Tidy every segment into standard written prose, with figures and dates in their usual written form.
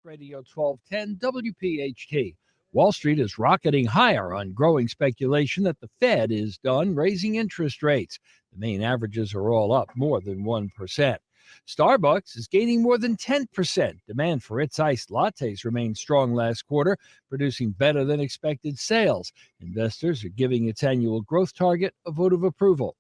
Radio 1210 WPHT. Wall Street is rocketing higher on growing speculation that the Fed is done raising interest rates. The main averages are all up more than 1%. Starbucks is gaining more than 10%. Demand for its iced lattes remained strong last quarter, producing better than expected sales. Investors are giving its annual growth target a vote of approval.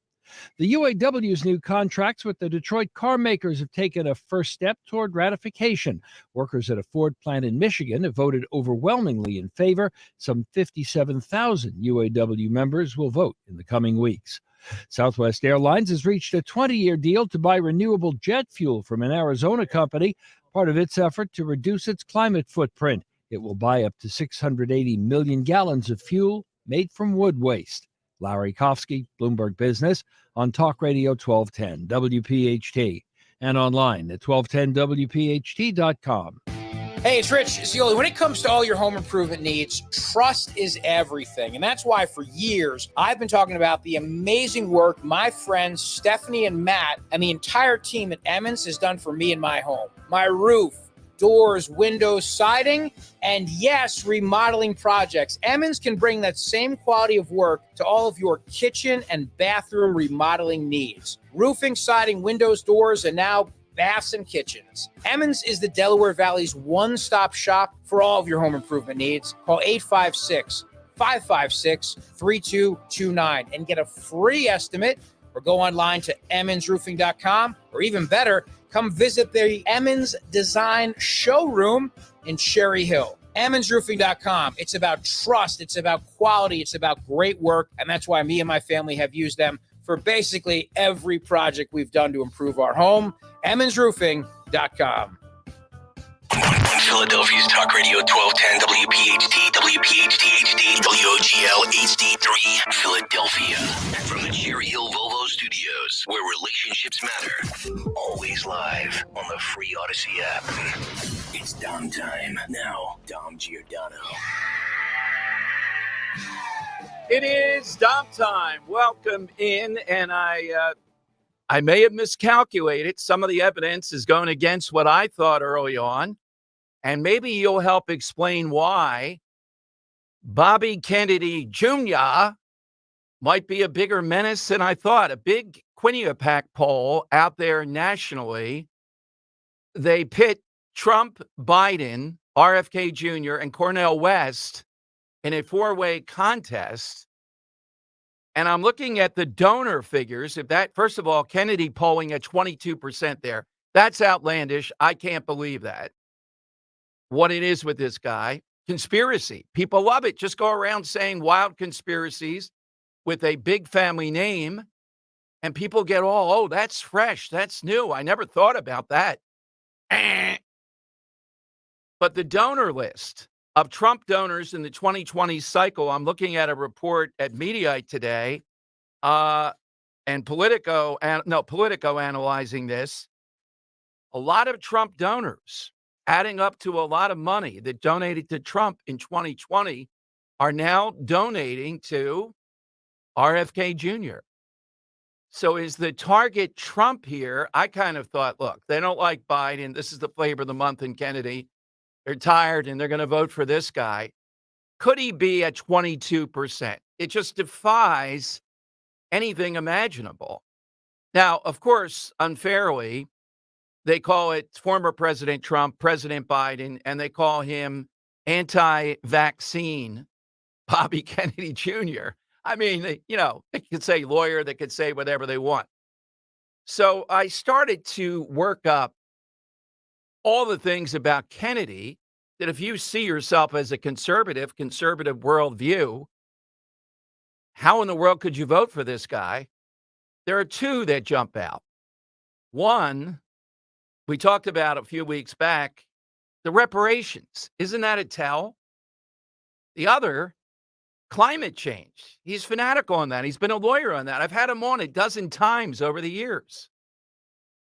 The UAW's new contracts with the Detroit car makers have taken a first step toward ratification. Workers at a Ford plant in Michigan have voted overwhelmingly in favor. Some 57,000 UAW members will vote in the coming weeks. Southwest Airlines has reached a 20-year deal to buy renewable jet fuel from an Arizona company, part of its effort to reduce its climate footprint. It will buy up to 680 million gallons of fuel made from wood waste. Larry Kofsky, Bloomberg Business, on Talk Radio 1210 WPHT and online at 1210WPHT.com. Hey, it's Rich Zeoli. When it comes to all your home improvement needs, trust is everything. And that's why for years, I've been talking about the amazing work my friends Stephanie and Matt and the entire team at Emmons has done for me and my home. My roof, doors, windows, siding, and yes, remodeling projects. Emmons can bring that same quality of work to all of your kitchen and bathroom remodeling needs. Roofing, siding, windows, doors, and now baths and kitchens. Emmons is the Delaware Valley's one-stop shop for all of your home improvement needs. Call 856-556-3229 and get a free estimate, or go online to emmonsroofing.com, or even better, come visit the Emmons Design Showroom in Cherry Hill. emmonsroofing.com. It's about trust. It's about quality. It's about great work. And that's why me and my family have used them for basically every project we've done to improve our home. emmonsroofing.com. Philadelphia's Talk Radio 1210 WPHT, WPHT HD, WOGL HD3, Philadelphia. From the Cherry Hill Volvo Studios, where relationships matter. Always live on the free Odyssey app. It's Dom time. Now, Dom Giordano. It is Dom time. Welcome in, and I may have miscalculated. Some of the evidence is going against what I thought early on, and maybe you'll help explain why Bobby Kennedy Jr. might be a bigger menace than I thought. A big Quinnipiac poll out there nationally. They pit Trump, Biden, RFK Jr., and Cornel West in a four-way contest. And I'm looking at the donor figures. If that, first of all, Kennedy polling at 22% there. That's outlandish. I can't believe that. What it is with this guy. Conspiracy. People love it. Just go around saying wild conspiracies with a big family name, and people get all, oh, that's fresh. That's new. I never thought about that. But the donor list of Trump donors in the 2020 cycle, I'm looking at a report at Mediaite today, and Politico analyzing this. A lot of Trump donors, adding up to a lot of money that donated to Trump in 2020, are now donating to RFK Jr. So is the target Trump here? I kind of thought, look, they don't like Biden. This is the flavor of the month in Kennedy. They're tired and they're going to vote for this guy. Could he be at 22%? It just defies anything imaginable. Now, of course, unfairly, they call it former President Trump, President Biden, and they call him anti-vaccine Bobby Kennedy Jr. I mean, they could say lawyer, they could say whatever they want. So I started to work up all the things about Kennedy that if you see yourself as a conservative worldview, how in the world could you vote for this guy? There are two that jump out. One, we talked about a few weeks back, the reparations. Isn't that a tell? The other, climate change. He's fanatical on that. He's been a lawyer on that. I've had him on a dozen times over the years.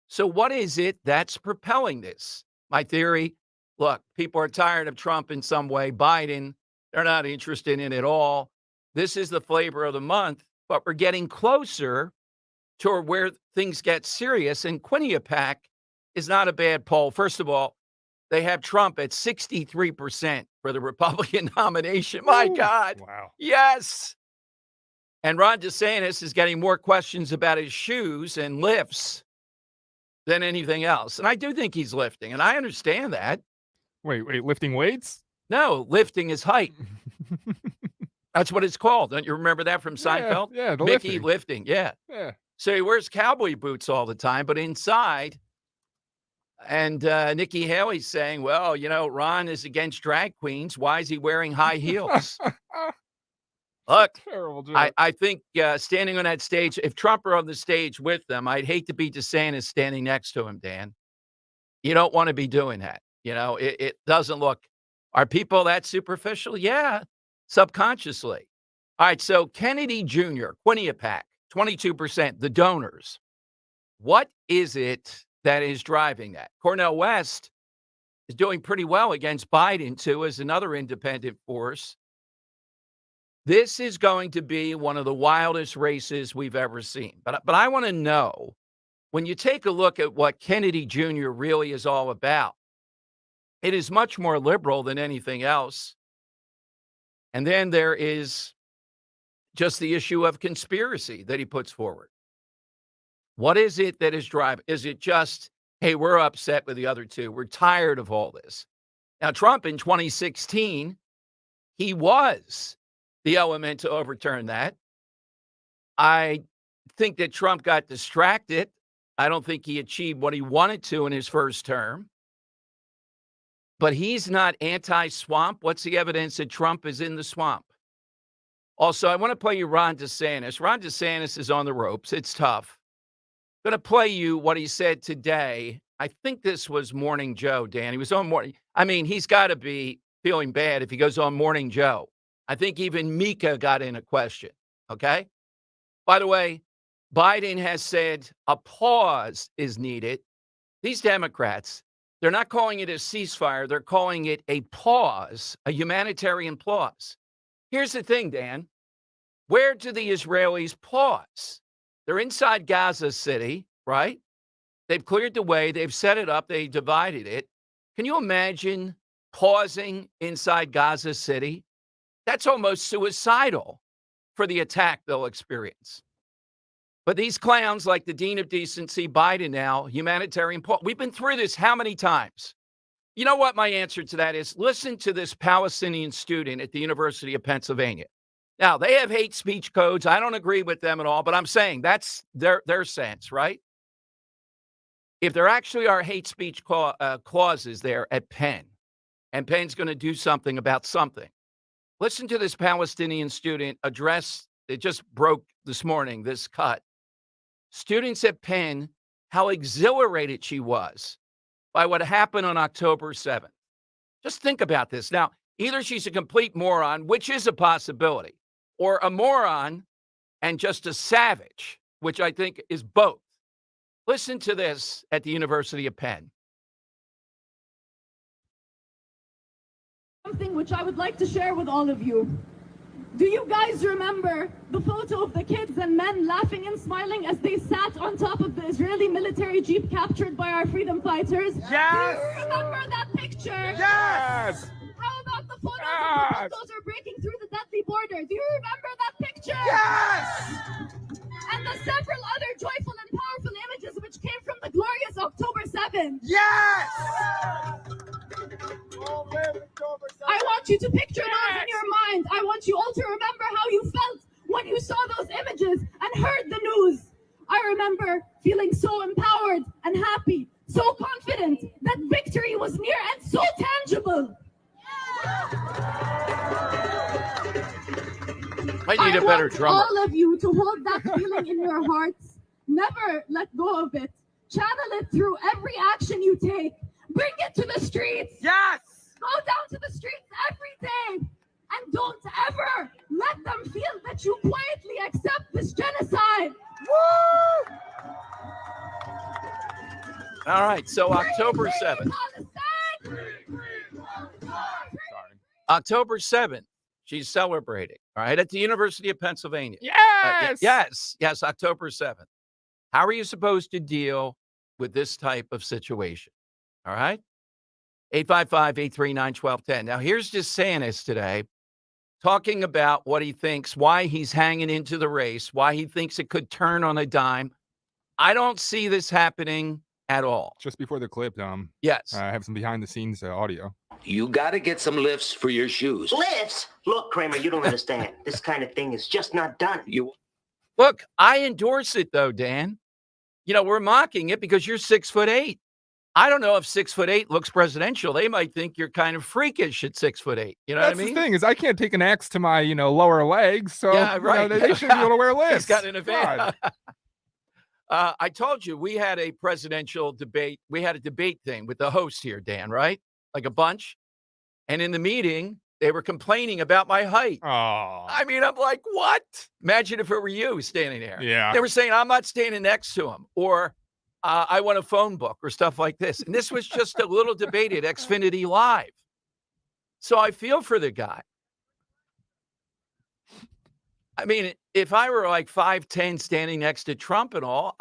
So what is it that's propelling this? My theory, look, people are tired of Trump in some way. Biden, they're not interested in it at all. This is the flavor of the month, but we're getting closer to where things get serious. And Quinnipiac is not a bad poll. First of all, they have Trump at 63% for the Republican nomination. My God. Wow. Yes. And Ron DeSantis is getting more questions about his shoes and lifts than anything else. And I do think he's lifting, and I understand that. Wait, lifting weights? No, lifting his height. That's what it's called. Don't you remember that from Seinfeld? Yeah, the Mickey lifting. Yeah. Yeah. So he wears cowboy boots all the time, but inside, and Nikki Haley's saying, well, Ron is against drag queens. Why is he wearing high heels? Look, Terrible joke. I think standing on that stage, if Trump were on the stage with them, I'd hate to be DeSantis standing next to him, Dan. You don't want to be doing that. It doesn't look. Are people that superficial? Yeah, subconsciously. All right, so Kennedy Jr., Quinnipiac, 22%, the donors. What is it that is driving that? Cornel West is doing pretty well against Biden, too, as another independent force. This is going to be one of the wildest races we've ever seen. But I want to know, when you take a look at what Kennedy Jr. really is all about, it is much more liberal than anything else. And then there is just the issue of conspiracy that he puts forward. What is it that is driving? Is it just, hey, we're upset with the other two. We're tired of all this. Now, Trump in 2016, he was the element to overturn that. I think that Trump got distracted. I don't think he achieved what he wanted to in his first term. But he's not anti-swamp. What's the evidence that Trump is in the swamp? Also, I want to play you Ron DeSantis. Ron DeSantis is on the ropes. It's tough. I'm going to play you what he said today. I think this was Morning Joe, Dan. He was on Morning. I mean, he's got to be feeling bad if he goes on Morning Joe. I think even Mika got in a question, okay? By the way, Biden has said a pause is needed. These Democrats, they're not calling it a ceasefire. They're calling it a pause, a humanitarian pause. Here's the thing, Dan. Where do the Israelis pause? They're inside Gaza City, right? They've cleared the way. They've set it up. They divided it. Can you imagine pausing inside Gaza City? That's almost suicidal for the attack they'll experience. But these clowns like the Dean of Decency, Biden now, humanitarian pause. We've been through this how many times? You know what my answer to that is? Listen to this Palestinian student at the University of Pennsylvania. Now, they have hate speech codes. I don't agree with them at all, but I'm saying that's their sense, right? If there actually are hate speech clauses there at Penn, and Penn's going to do something about something, listen to this Palestinian student address, it just broke this morning, this cut. Students at Penn, how exhilarated she was by what happened on October 7th. Just think about this. Now, either she's a complete moron, which is a possibility, or a moron and just a savage, which I think is both. Listen to this at the University of Penn. Something which I would like to share with all of you. Do you guys remember the photo of the kids and men laughing and smiling as they sat on top of the Israeli military jeep captured by our freedom fighters? Yes! Do you remember that picture? Yes! How about the photos Yes! of the bulldozer breaking through the deadly border? Do you remember that picture? Yes! And the several other joyful and powerful images which came from the glorious October 7th. Yes! I want you to picture those in your mind. I want you all to remember how you felt when you saw those images and heard the news. I remember feeling so empowered and happy, so confident that victory was near and so tangible. I need a better want drummer. all of you to hold that feeling in your hearts. Never let go of it. Channel it through every action you take. Bring it to the streets. Yes! Go down to the streets every day. And don't ever let them feel that you quietly accept this genocide. Woo! All right, so October 7th. October 7th, she's celebrating, all right, at the University of Pennsylvania. Yes! Yes, October 7th. How are you supposed to deal with this type of situation? All right? 855-839-1210. Now, here's DeSantis today talking about what he thinks, why he's hanging into the race, why he thinks it could turn on a dime. I don't see this happening at all. Just before the clip, Yes. I have some behind-the-scenes audio. You got to get some lifts for your shoes. Lifts? Look, Kramer, you don't understand. This kind of thing is just not done. Look, I endorse it, though, Dan. We're mocking it because you're 6'8". I don't know if 6'8" looks presidential. They might think you're kind of freakish at 6'8". You know what I mean? That's the thing is I can't take an axe to my, lower legs. So Yeah, right. they should be able to wear lifts. He's got an advantage. I told you we had a presidential debate. We had a debate thing with the host here, Dan, right? Like a bunch. And in the meeting, they were complaining about my height. Oh. I mean, I'm like, what? Imagine if it were you standing there. Yeah. They were saying, I'm not standing next to him. Or I want a phone book or stuff like this. And this was just a little debate at Xfinity Live. So I feel for the guy. I mean, if I were like 5'10" standing next to Trump and all,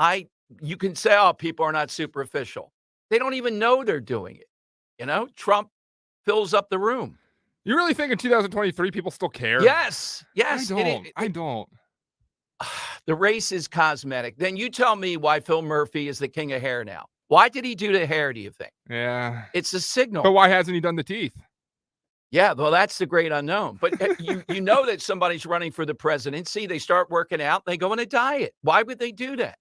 you can say, oh, people are not superficial. They don't even know they're doing it. Trump fills up the room. You really think in 2023 people still care? Yes. I don't. The race is cosmetic. Then you tell me why Phil Murphy is the king of hair now. Why did he do the hair, do you think? Yeah. It's a signal. But why hasn't he done the teeth? Yeah, well, that's the great unknown. But you know that somebody's running for the presidency. They start working out. They go on a diet. Why would they do that?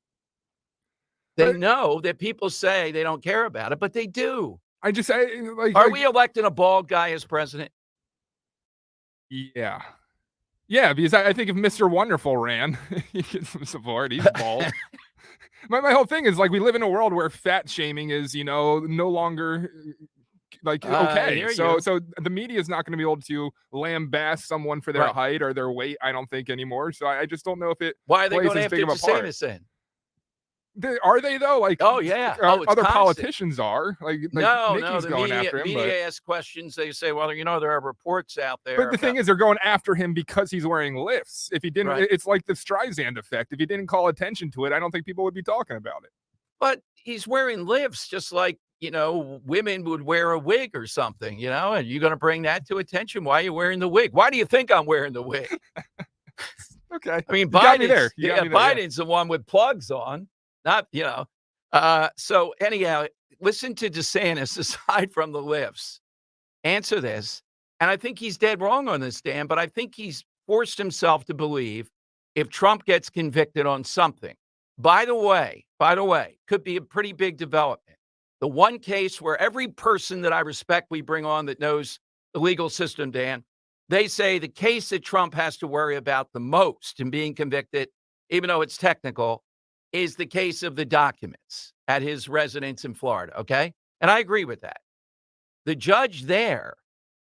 They know that people say they don't care about it, but they do. Are we electing a bald guy as president? Yeah. Yeah, because I think if Mr. Wonderful ran, he'd get some support. He's bald. My whole thing is we live in a world where fat shaming is, no longer okay. So the media is not going to be able to lambast someone for their height or their weight, I don't think, anymore. So I just don't know if it Why are they plays going as after big of a part. DeSantis then? Are they though? Oh yeah. Other constant. Politicians are no. Nikki's The going media, after him. Media asks questions. They say, well, there are reports out there. But the thing is, they're going after him because he's wearing lifts. If he didn't, it's like the Streisand effect. If he didn't call attention to it, I don't think people would be talking about it. But he's wearing lifts, just like women would wear a wig or something. And you're going to bring that to attention. Why are you wearing the wig? Why do you think I'm wearing the wig? Okay. I mean, Biden's the one with plugs on, not. So anyhow, listen to DeSantis aside from the lifts. Answer this. And I think he's dead wrong on this, Dan, but I think he's forced himself to believe if Trump gets convicted on something, by the way, could be a pretty big development. The one case where every person that I respect we bring on that knows the legal system, Dan, they say the case that Trump has to worry about the most in being convicted, even though it's technical, is the case of the documents at his residence in Florida, okay? And I agree with that. The judge there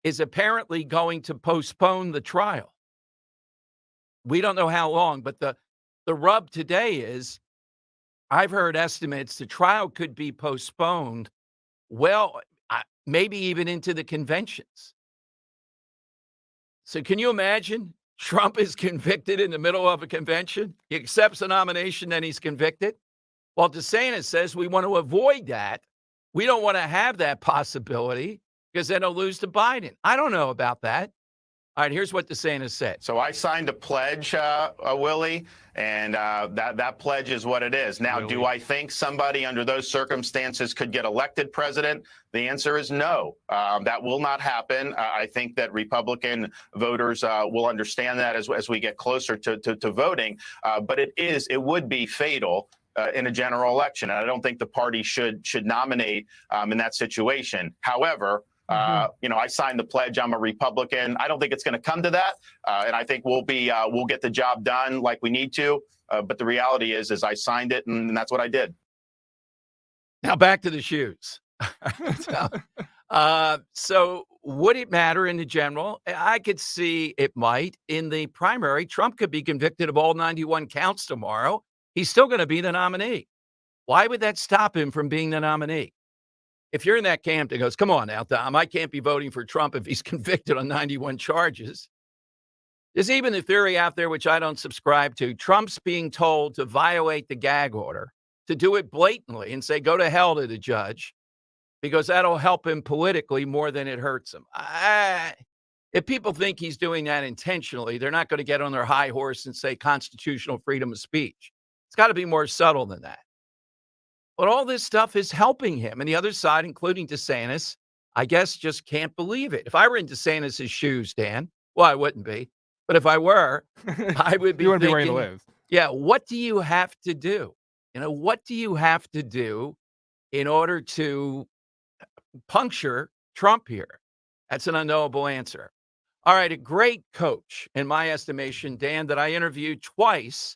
is apparently going to postpone the trial. We don't know how long, but the rub today is I've heard estimates the trial could be postponed, maybe even into the conventions. So can you imagine? Trump is convicted in the middle of a convention. He accepts the nomination, then he's convicted. Well, DeSantis says we want to avoid that. We don't want to have that possibility because then he'll lose to Biden. I don't know about that. All right, here's what DeSantis said. So I signed a pledge, Willie, and that pledge is what it is. Now, do I think somebody under those circumstances could get elected president? The answer is no. That will not happen. I think that Republican voters will understand that as we get closer to voting. But it would be fatal in a general election. And I don't think the party should nominate in that situation. However, I signed the pledge. I'm a Republican. I don't think it's going to come to that, and I think we'll get the job done like we need to. But the reality is I signed it, and that's what I did. Now back to the shoes. So would it matter in the general? I could see it might. In the primary, Trump could be convicted of all 91 counts tomorrow. He's still going to be the nominee. Why would that stop him from being the nominee? If you're in that camp that goes, come on now, Tom, I can't be voting for Trump if he's convicted on 91 charges. There's even the theory out there, which I don't subscribe to, Trump's being told to violate the gag order, to do it blatantly and say, go to hell to the judge. because that'll help him politically more than it hurts him. If people think he's doing that intentionally, they're not going to get on their high horse and say constitutional freedom of speech. It's got to be more subtle than that. But all this stuff is helping him. And the other side, including DeSantis, I guess just can't believe it. If I were in DeSantis' shoes, Dan, well, I wouldn't be. But if I were, I would be You wouldn't be thinking, where you live. yeah, what do you have to do? What do you have to do in order to puncture Trump here? That's an unknowable answer. All right, a great coach, in my estimation, Dan, that I interviewed twice.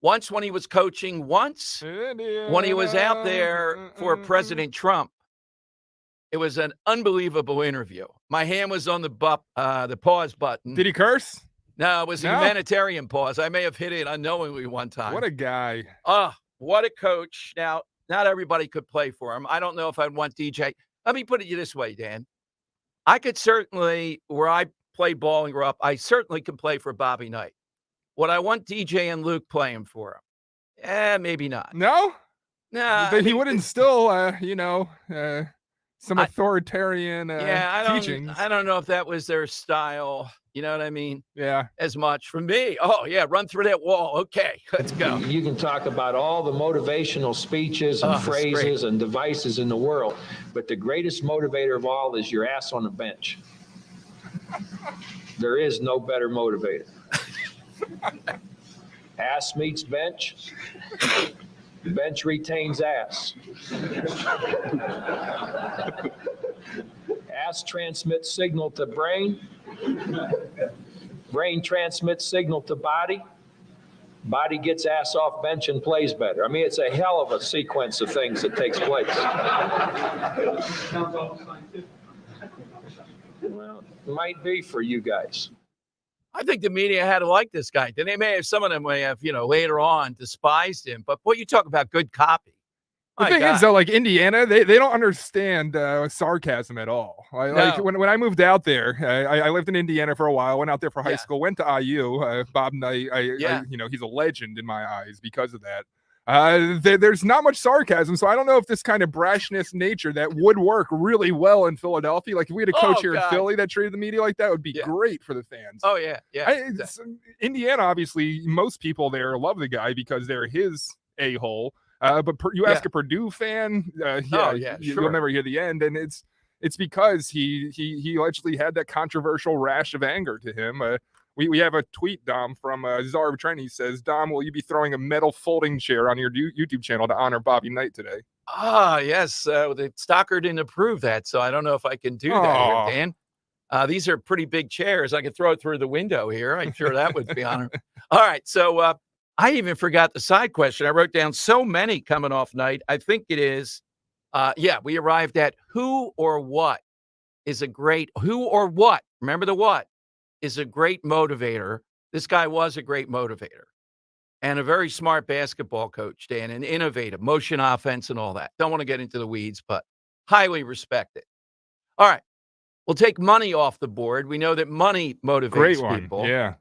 Once when he was coaching, once when he was out there for President Trump. It was an unbelievable interview. My hand was on the pause button. Did he curse? No, it was a humanitarian pause. I may have hit it unknowingly one time. What a guy. Oh, what a coach. Now, not everybody could play for him. I don't know if I'd want DJ. Let me put it this way, Dan. I could certainly, where I played ball and grew up, I certainly could play for Bobby Knight. Would I want DJ and Luke playing for him? Maybe not. No? No. But he would instill, some authoritarian teachings. I don't know if that was their style. You know what I mean? Yeah. As much for me. Oh, yeah, run through that wall. Okay, let's go. You can talk about all the motivational speeches and phrases and devices in the world, but the greatest motivator of all is your ass on the bench. There is no better motivator. Ass meets bench. Bench retains ass. Ass transmits signal to brain. Brain transmits signal to body. Body gets ass off bench and plays better. I mean, it's a hell of a sequence of things that takes place. Well, it might be for you guys. I think the media had to like this guy. They may have, some of them may have, later on despised him. But boy, you talk about good copy. The thing is, though, like Indiana, they don't understand sarcasm at all. Like when I moved out there, I lived in Indiana for a while, went out there for high school, went to IU. Bob Knight, he's a legend in my eyes because of that. There's not much sarcasm, so I don't know if this kind of brashness nature that would work really well in Philadelphia. Like if we had a coach here in Philly that treated the media like that, would be great for the fans. Oh yeah, yeah. Indiana, obviously, most people there love the guy because they're his a-hole. But you ask a Purdue fan, you'll never hear the end, and it's because he allegedly had that controversial rash of anger to him. We have a tweet, Dom, from Czar of Trent. He says, Dom, will you be throwing a metal folding chair on your YouTube channel to honor Bobby Knight today? Yes. The stalker didn't approve that, so I don't know if I can do that here, Dan. These are pretty big chairs. I could throw it through the window here. I'm sure that would be honor. All right, so I even forgot the side question. I wrote down so many coming off Knight. I think it is, we arrived at who or what is a great, remember the what, is a great motivator. This guy was a great motivator and a very smart basketball coach, Dan, and innovative, motion offense and all that. Don't want to get into the weeds, but highly respected. All right. We'll take money off the board. We know that money motivates people. Yeah.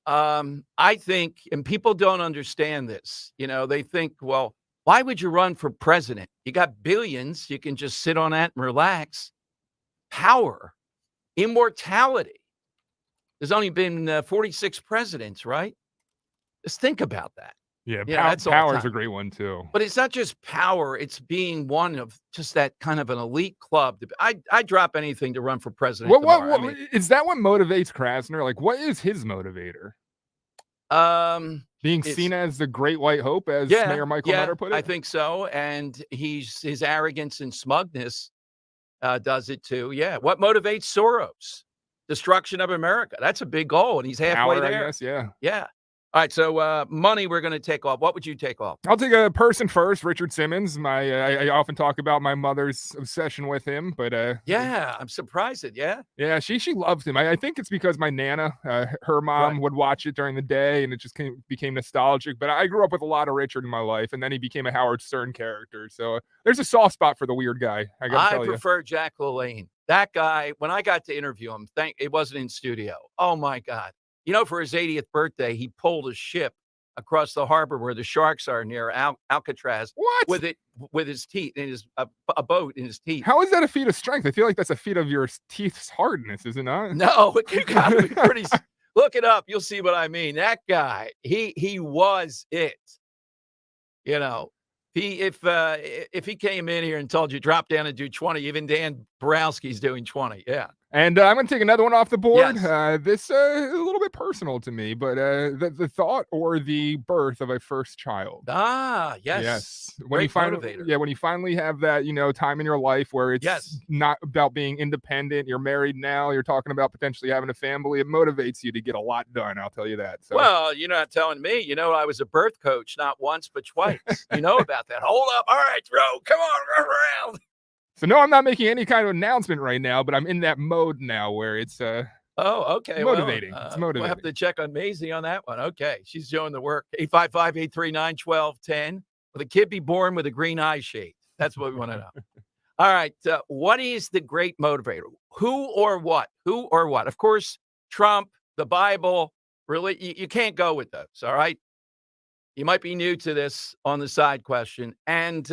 I think, and people don't understand this, they think, well, why would you run for president? You got billions. You can just sit on that and relax. Power, immortality. There's only been 46 presidents, right? Just think about that. Yeah, power's a great one, too. But it's not just power. It's being one of just that kind of an elite club. I'd drop anything to run for president. Is that what motivates Krasner? Like, what is his motivator? Being seen as the great white hope, as Mayor Michael Nutter put it? I think so. And his arrogance and smugness does it, too. Yeah. What motivates Soros? Destruction of America. That's a big goal, and he's halfway there. I guess, yeah. Yeah. All right, so money we're going to take off. What would you take off? I'll take a person first, Richard Simmons. I often talk about my mother's obsession with him, but I'm surprised at Yeah, she loves him. I think it's because my Nana, her mom, would watch it during the day, and it just became nostalgic. But I grew up with a lot of Richard in my life, and then he became a Howard Stern character. So there's a soft spot for the weird guy. I prefer Jack LaLanne. That guy, when I got to interview him, it wasn't in studio. Oh my God. For his 80th birthday, he pulled a ship across the harbor where the sharks are near Alcatraz. What? With his teeth in his a boat in his teeth. How is that a feat of strength? I feel like that's a feat of your teeth's hardness, is it not? No, you gotta be pretty. Look it up. You'll see what I mean. That guy, he was it. You know, if he came in here and told you drop down and do 20, even Dan Borowski's doing 20. Yeah. And I'm going to take another one off the board. Yes. This is a little bit personal to me, but the thought or the birth of a first child. Ah, yes. Yes. Great motivator. When you finally have that, time in your life where it's not about being independent, you're married now, you're talking about potentially having a family, it motivates you to get a lot done, I'll tell you that. So. Well, you're not telling me. I was a birth coach not once but twice. You know about that. Hold up. All right, throw. Come on, run around. So no, I'm not making any kind of announcement right now, but I'm in that mode now where it's okay. Motivating. Well, it's motivating. We'll have to check on Maisie on that one. Okay. She's doing the work. 855-839-1210. Will the kid be born with a green eye shade? That's what we want to know. All right. What is the great motivator? Who or what? Who or what? Of course, Trump, the Bible, really, you can't go with those. All right. You might be new to this on the side question. And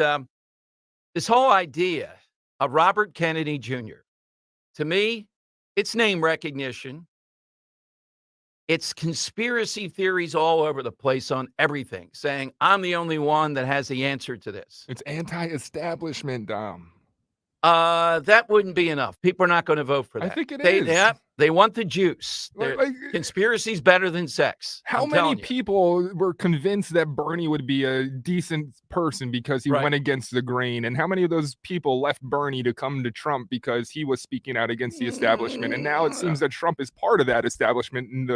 this whole idea of Robert Kennedy Jr., to me, it's name recognition. It's conspiracy theories all over the place on everything, saying I'm the only one that has the answer to this. It's anti-establishment, Dom. That wouldn't be enough. People are not going to vote for that. I think it is. They want the juice. Conspiracy's better than sex. How many people were convinced that Bernie would be a decent person because he went against the grain? And how many of those people left Bernie to come to Trump because he was speaking out against the establishment? And now it seems that Trump is part of that establishment in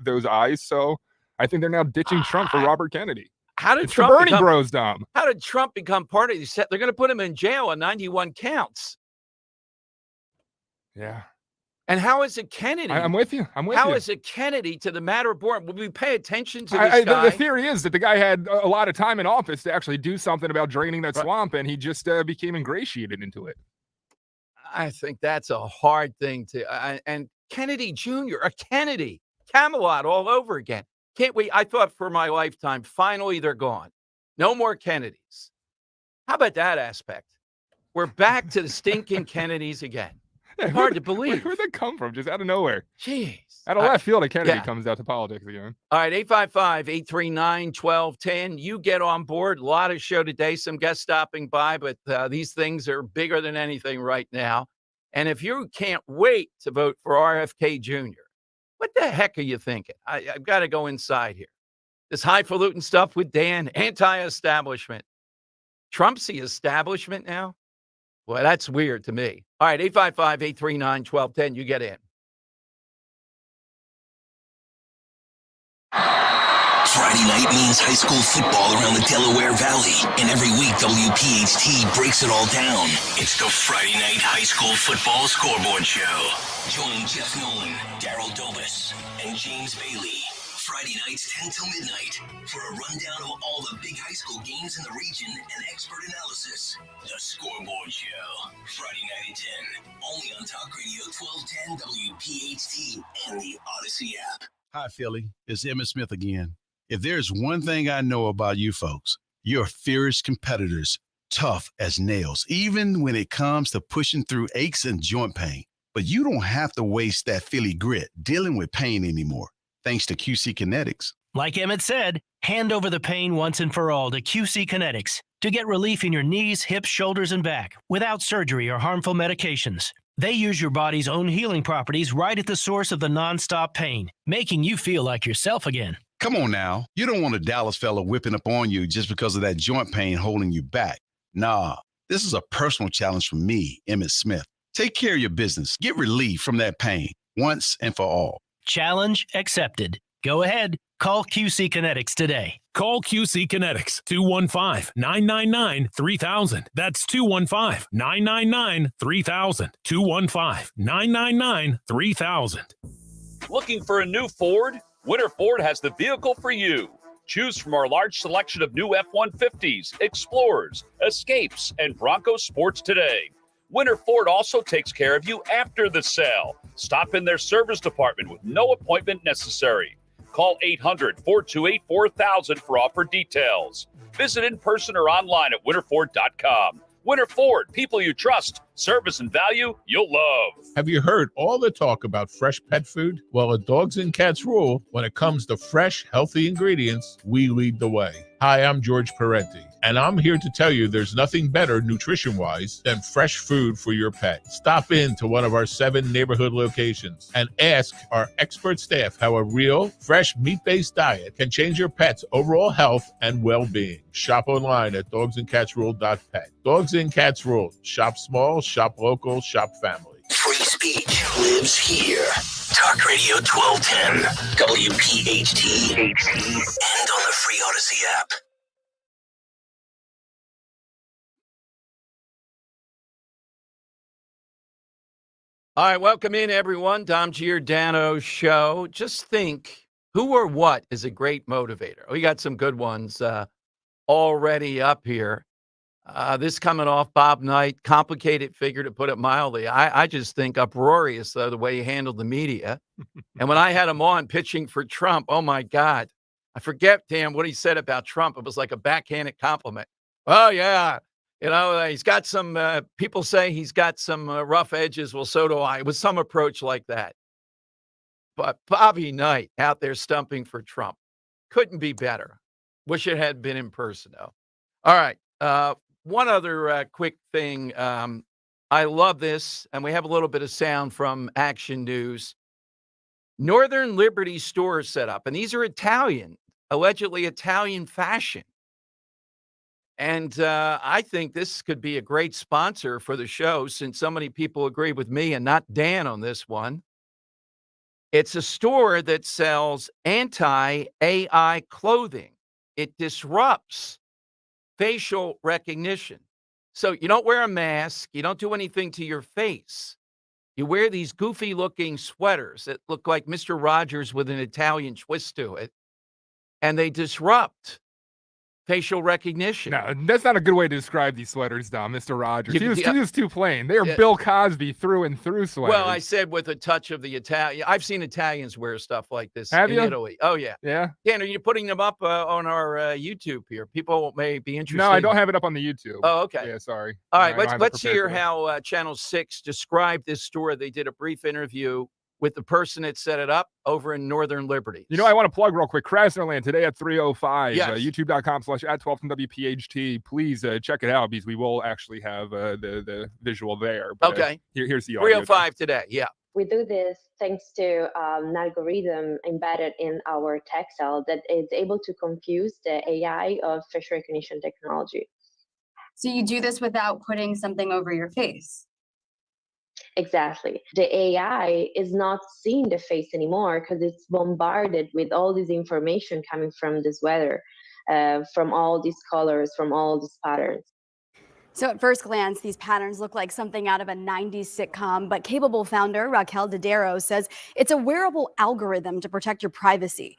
those eyes. So I think they're now ditching Trump for Robert Kennedy. How did it's Trump the Bernie bros, Dom? How did Trump become part of these? They're going to put him in jail on 91 counts. Yeah. And how is it Kennedy? I'm with you. How is it Kennedy to the matter of born? Would we pay attention to this guy? The theory is that the guy had a lot of time in office to actually do something about draining that swamp, and he just became ingratiated into it. I think that's a hard thing to. And Kennedy Jr., a Kennedy, Camelot all over again. Can't we? I thought for my lifetime, finally they're gone. No more Kennedys. How about that aspect? We're back to the stinking Kennedys again. Yeah, hard to believe. Where'd that come from? Just out of nowhere. Jeez. Out of left field, Kennedy comes out to politics again. All right, 855-839-1210. You get on board. A lot of show today. Some guests stopping by, but these things are bigger than anything right now. And if you can't wait to vote for RFK Jr., what the heck are you thinking? I've got to go inside here. This highfalutin stuff with Dan, anti-establishment. Trump's the establishment now? Well, that's weird to me. All right, 855-839-1210. You get in. Friday night means high school football around the Delaware Valley. And every week, WPHT breaks it all down. It's the Friday Night High School Football Scoreboard Show. Join Jeff Nolan, Daryl Dobus, and James Bailey. Friday nights 10 till midnight for a rundown of all the big high school games in the region and expert analysis. The Scoreboard Show. Friday night at 10. Only on Talk Radio 1210 WPHT and the Odyssey app. Hi, Philly. It's Emmett Smith again. If there's one thing I know about you folks, you're fierce competitors, tough as nails, even when it comes to pushing through aches and joint pain. But you don't have to waste that Philly grit dealing with pain anymore. Thanks to QC Kinetics. Like Emmett said, hand over the pain once and for all to QC Kinetics to get relief in your knees, hips, shoulders, and back without surgery or harmful medications. They use your body's own healing properties right at the source of the nonstop pain, making you feel like yourself again. Come on now. You don't want a Dallas fella whipping up on you just because of that joint pain holding you back. Nah, this is a personal challenge for me, Emmett Smith. Take care of your business. Get relief from that pain once and for all. Challenge accepted. Go ahead. Call QC Kinetics today. Call QC Kinetics, 215-999-3000. That's 215-999-3000. 215-999-3000. Looking for a new Ford? Winter Ford has the vehicle for you. Choose from our large selection of new F-150s, Explorers, Escapes, and Bronco Sports today. Winter Ford also takes care of you after the sale. Stop in their service department with no appointment necessary. Call 800-428-4000 for offer details. Visit in person or online at winterford.com. Winter Ford, people you trust, service and value you'll love. Have you heard all the talk about fresh pet food? Well, at Dogs and Cats Rule, when it comes to fresh, healthy ingredients, we lead the way. Hi, I'm George Parenti, and I'm here to tell you there's nothing better nutrition-wise than fresh food for your pet. Stop in to one of our 7 neighborhood locations and ask our expert staff how a real, fresh, meat-based diet can change your pet's overall health and well-being. Shop online at dogsandcatsrule.pet. Dogs and Cats Rule. Shop small, shop local, shop family. Free speech lives here. Talk Radio 1210, WPHT, and on the free Odyssey app. All right, welcome in, everyone. Dom Giordano Show. Just think, who or what is a great motivator? We got some good ones already up here. This coming off Bob Knight, complicated figure to put it mildly. I just think uproarious, though, the way he handled the media. And when I had him on pitching for Trump, oh, my God. I forget, Dan, what he said about Trump. It was like a backhanded compliment. Oh, yeah. You know, he's got some, people say he's got some rough edges. Well, so do I. It was some approach like that. But Bobby Knight out there stumping for Trump. Couldn't be better. Wish it had been in person, though. All right. One other quick thing. I love this, and we have a little bit of sound from Action News. Northern Liberty stores set up, and these are Italian, allegedly Italian fashion. And I think this could be a great sponsor for the show since so many people agree with me and not Dan on this one. It's a store that sells anti-AI clothing. It disrupts facial recognition. So you don't wear a mask. You don't do anything to your face. You wear these goofy looking sweaters that look like Mr. Rogers with an Italian twist to it. And they disrupt facial recognition. No, that's not a good way to describe these sweaters, Dom, Mr. Rogers. He was too plain. They are Bill Cosby through and through sweaters. Well, I said with a touch of the Italian. I've seen Italians wear stuff like this in Italy. Oh, yeah. Yeah? Dan, are you putting them up on our YouTube here? People may be interested. No, I don't have it up on the YouTube. Oh, okay. Yeah, sorry. All right, let's hear how Channel 6 described this store. They did a brief interview with the person that set it up over in Northern Liberty. You know, I want to plug real quick. Krasnerland today at 3:05. Yes. YouTube.com/@12WPHT. Please check it out because we will actually have the visual there. But, okay. Here's the audio. 3:05 today. Yeah. We do this thanks to an algorithm embedded in our tech cell that is able to confuse the AI of facial recognition technology. So you do this without putting something over your face? Exactly. The AI is not seeing the face anymore because it's bombarded with all this information coming from this weather, from all these colors, from all these patterns. So at first glance, these patterns look like something out of a 90s sitcom, but Capable founder Raquel Dodaro says it's a wearable algorithm to protect your privacy.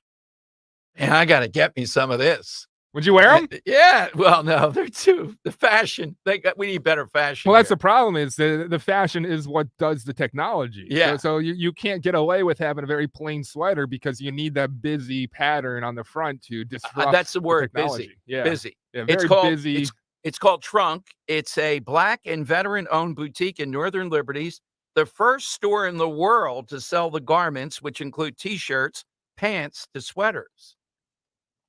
And I got to get me some of this. Would you wear them? Yeah. Well, no, they're the fashion. We need better fashion. Well, that's the problem is the fashion is what does the technology. Yeah. So you can't get away with having a very plain sweater because you need that busy pattern on the front to disrupt that's the word, technology. busy. Yeah. Busy. Yeah, It's very called busy. It's called Trunk. It's a Black and veteran-owned boutique in Northern Liberties, the first store in the world to sell the garments, which include T-shirts, pants to sweaters.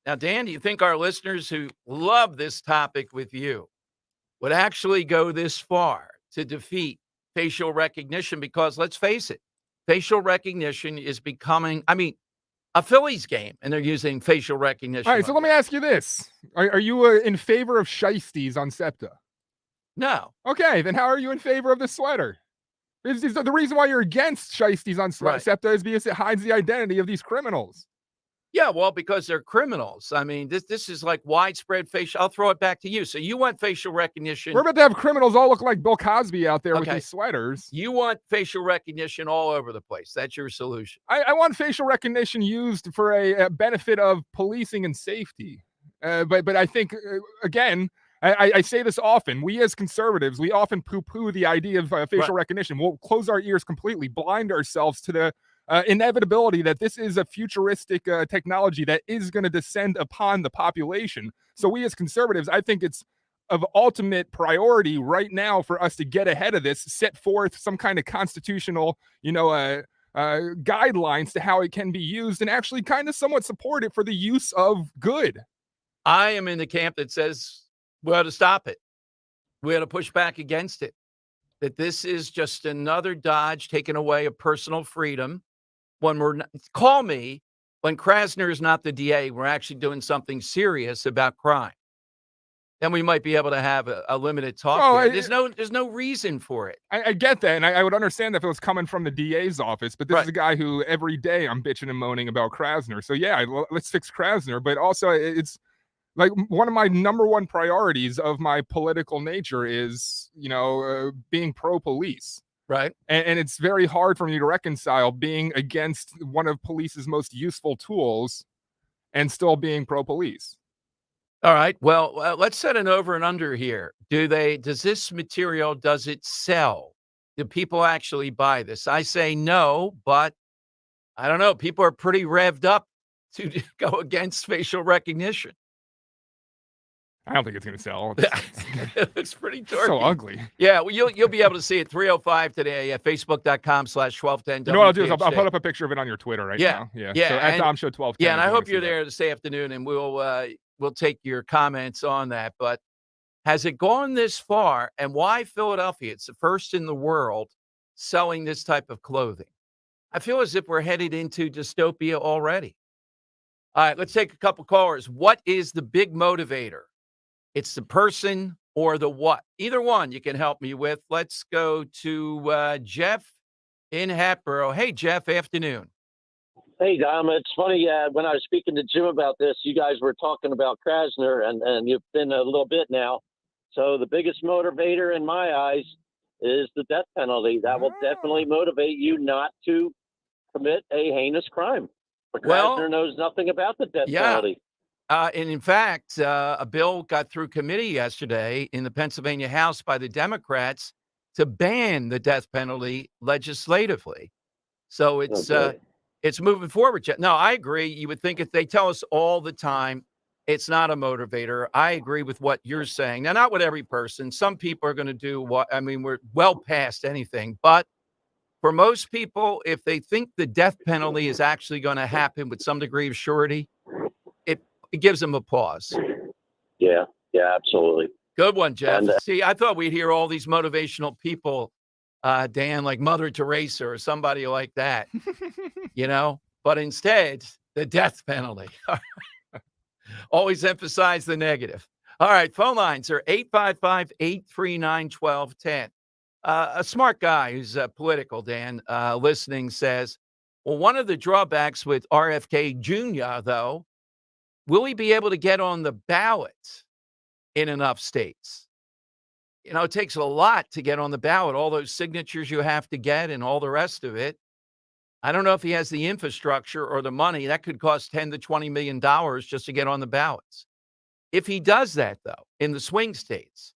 Now, Dan, do you think our listeners who love this topic with you would actually go this far to defeat facial recognition? Because let's face it, facial recognition is becoming, a Phillies game, and they're using facial recognition. All right, so let me ask you this. Are you in favor of shiesties on SEPTA? No. Okay, then how are you in favor of the sweater? The reason why you're against shiesties on SEPTA is because it hides the identity of these criminals. Yeah, well, because they're criminals. This is like widespread facial. I'll throw it back to you. So you want facial recognition. We're about to have criminals all look like Bill Cosby out there with these sweaters. You want facial recognition all over the place. That's your solution. I want facial recognition used for a benefit of policing and safety. But I think, again, I say this often. We as conservatives, we often poo-poo the idea of facial recognition. We'll close our ears completely, blind ourselves to the inevitability that this is a futuristic technology that is going to descend upon the population. So we as conservatives, I think it's of ultimate priority right now for us to get ahead of this, set forth some kind of constitutional, guidelines to how it can be used, and actually kind of somewhat support it for the use of good. I am in the camp that says we ought to stop it. We ought to push back against it. That this is just another dodge taking away a personal freedom. Call me when Krasner is not the DA, we're actually doing something serious about crime. Then we might be able to have a limited talk here. There's no reason for it. I get that, and I would understand if it was coming from the DA's office, but this is a guy who every day I'm bitching and moaning about Krasner. So yeah, let's fix Krasner. But also, it's like one of my number one priorities of my political nature is, being pro-police. Right. And it's very hard for me to reconcile being against one of police's most useful tools and still being pro-police. All right. Well, let's set an over and under here. Does this material, does it sell? Do people actually buy this? I say no, but I don't know. People are pretty revved up to go against facial recognition. I don't think it's going to sell. It's pretty dorky. So ugly. Yeah, well, you'll be able to see it 3:05 today at facebook.com/1210. You know what I'll do is I'll put up a picture of it on your Twitter now. Yeah. So at Dom Show 1210. Yeah, and I hope you're there this afternoon, and we'll take your comments on that. But has it gone this far? And why Philadelphia? It's the first in the world selling this type of clothing. I feel as if we're headed into dystopia already. All right, let's take a couple callers. What is the big motivator? It's the person or the what. Either one you can help me with. Let's go to Jeff in Hatboro. Hey, Jeff, afternoon. Hey, Dom, it's funny, when I was speaking to Jim about this, you guys were talking about Krasner, and you've been a little bit now. So the biggest motivator in my eyes is the death penalty. That will definitely motivate you not to commit a heinous crime. But Krasner knows nothing about the death penalty. And in fact, a bill got through committee yesterday in the Pennsylvania House by the Democrats to ban the death penalty legislatively. So it's moving forward. No, I agree. You would think if they tell us all the time, it's not a motivator. I agree with what you're saying. Now, not with every person. Some people are going to do we're well past anything. But for most people, if they think the death penalty is actually going to happen with some degree of surety, it gives them a pause. Yeah, absolutely. Good one, Jeff. See, I thought we'd hear all these motivational people, Dan, like Mother Teresa or somebody like that, but instead, the death penalty. Always emphasize the negative. All right, phone lines are 855-839-1210. A smart guy who's political, Dan, listening says, well, one of the drawbacks with RFK Jr., though, will he be able to get on the ballot in enough states? It takes a lot to get on the ballot, all those signatures you have to get and all the rest of it. I don't know if he has the infrastructure or the money. That could cost $10 to $20 million just to get on the ballots. If he does that, though, in the swing states,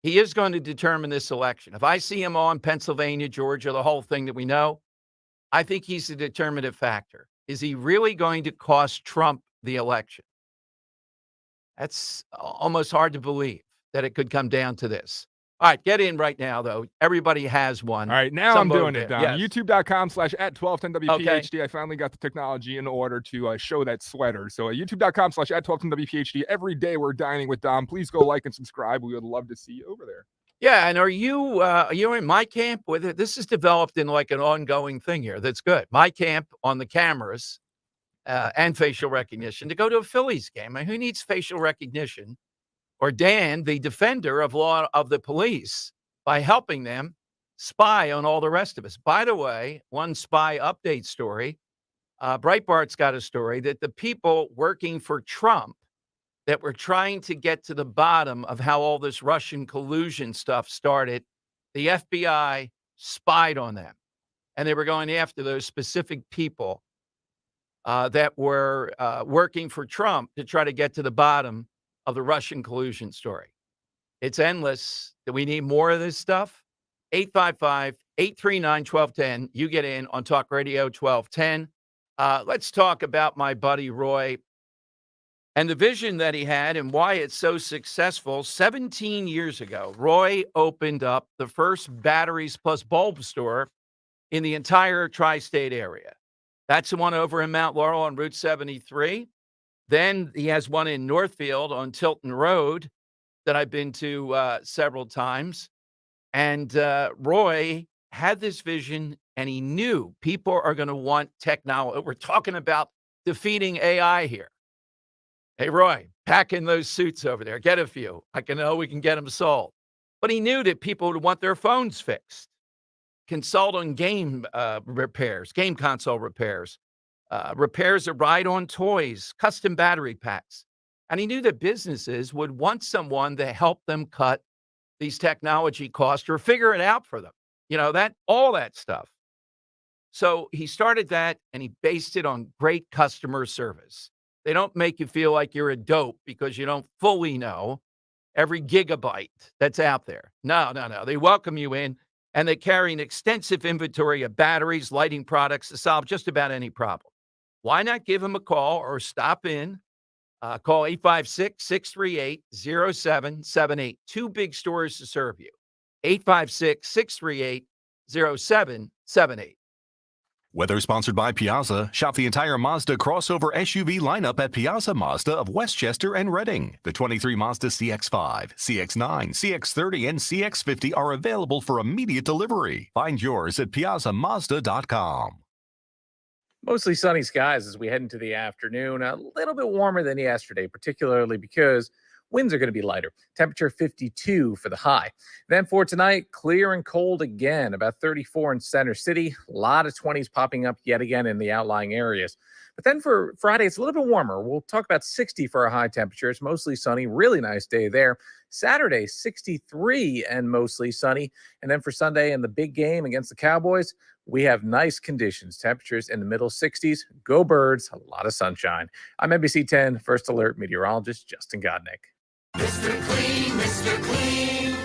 he is going to determine this election. If I see him on Pennsylvania, Georgia, the whole thing that we know, I think he's the determinative factor. Is he really going to cost Trump the election? That's almost hard to believe that it could come down to this. All right, get in right now, though. Everybody has one. All right, now I'm doing it, Don. Yes. YouTube.com/@1210WPHD. I finally got the technology in order to show that sweater. So YouTube.com/@1210WPHD. Every day we're dining with Dom. Please go like and subscribe. We would love to see you over there. Yeah, and are you in my camp with it? This is developed in like an ongoing thing here. That's good. My camp on the cameras. And facial recognition to go to a Phillies game. I mean, who needs facial recognition? Or Dan, the defender of law of the police, by helping them spy on all the rest of us. By the way, one spy update story. Breitbart's got a story that the people working for Trump that were trying to get to the bottom of how all this Russian collusion stuff started, the FBI spied on them. And they were going after those specific people that were working for Trump to try to get to the bottom of the Russian collusion story. It's endless. Do we need more of this stuff? 855-839-1210. You get in on Talk Radio 1210. Let's talk about my buddy Roy and the vision that he had and why it's so successful. 17 years ago, Roy opened up the first batteries plus bulb store in the entire tri-state area. That's the one over in Mount Laurel on Route 73. Then he has one in Northfield on Tilton Road that I've been to several times. And Roy had this vision, and he knew people are going to want technology. We're talking about defeating AI here. Hey, Roy, pack in those suits over there. Get a few. I know we can get them sold. But he knew that people would want their phones fixed. Consult on game repairs, game console repairs, repairs that ride on toys, custom battery packs. And he knew that businesses would want someone to help them cut these technology costs or figure it out for them. All that stuff. So he started that, and he based it on great customer service. They don't make you feel like you're a dope because you don't fully know every gigabyte that's out there. No. They welcome you in, and they carry an extensive inventory of batteries, lighting products to solve just about any problem. Why not give them a call or stop in? Call 856-638-0778. Two big stores to serve you. 856-638-0778. Weather sponsored by Piazza. Shop the entire Mazda crossover SUV lineup at Piazza Mazda of Westchester and Reading. The 23 Mazda CX-5, CX-9, CX-30, and CX-50 are available for immediate delivery. Find yours at piazzamazda.com. Mostly sunny skies as we head into the afternoon. A little bit warmer than yesterday, particularly because winds are going to be lighter. Temperature 52 for the high. Then for tonight, clear and cold again, about 34 in Center City. A lot of 20s popping up yet again in the outlying areas. But then for Friday, it's a little bit warmer. We'll talk about 60 for our high temperature. It's mostly sunny. Really nice day there. Saturday, 63 and mostly sunny. And then for Sunday and the big game against the Cowboys, we have nice conditions. Temperatures in the middle 60s. Go Birds. A lot of sunshine. I'm NBC 10 First Alert meteorologist Justin Godnick. Mr. Clean, Mr. Clean.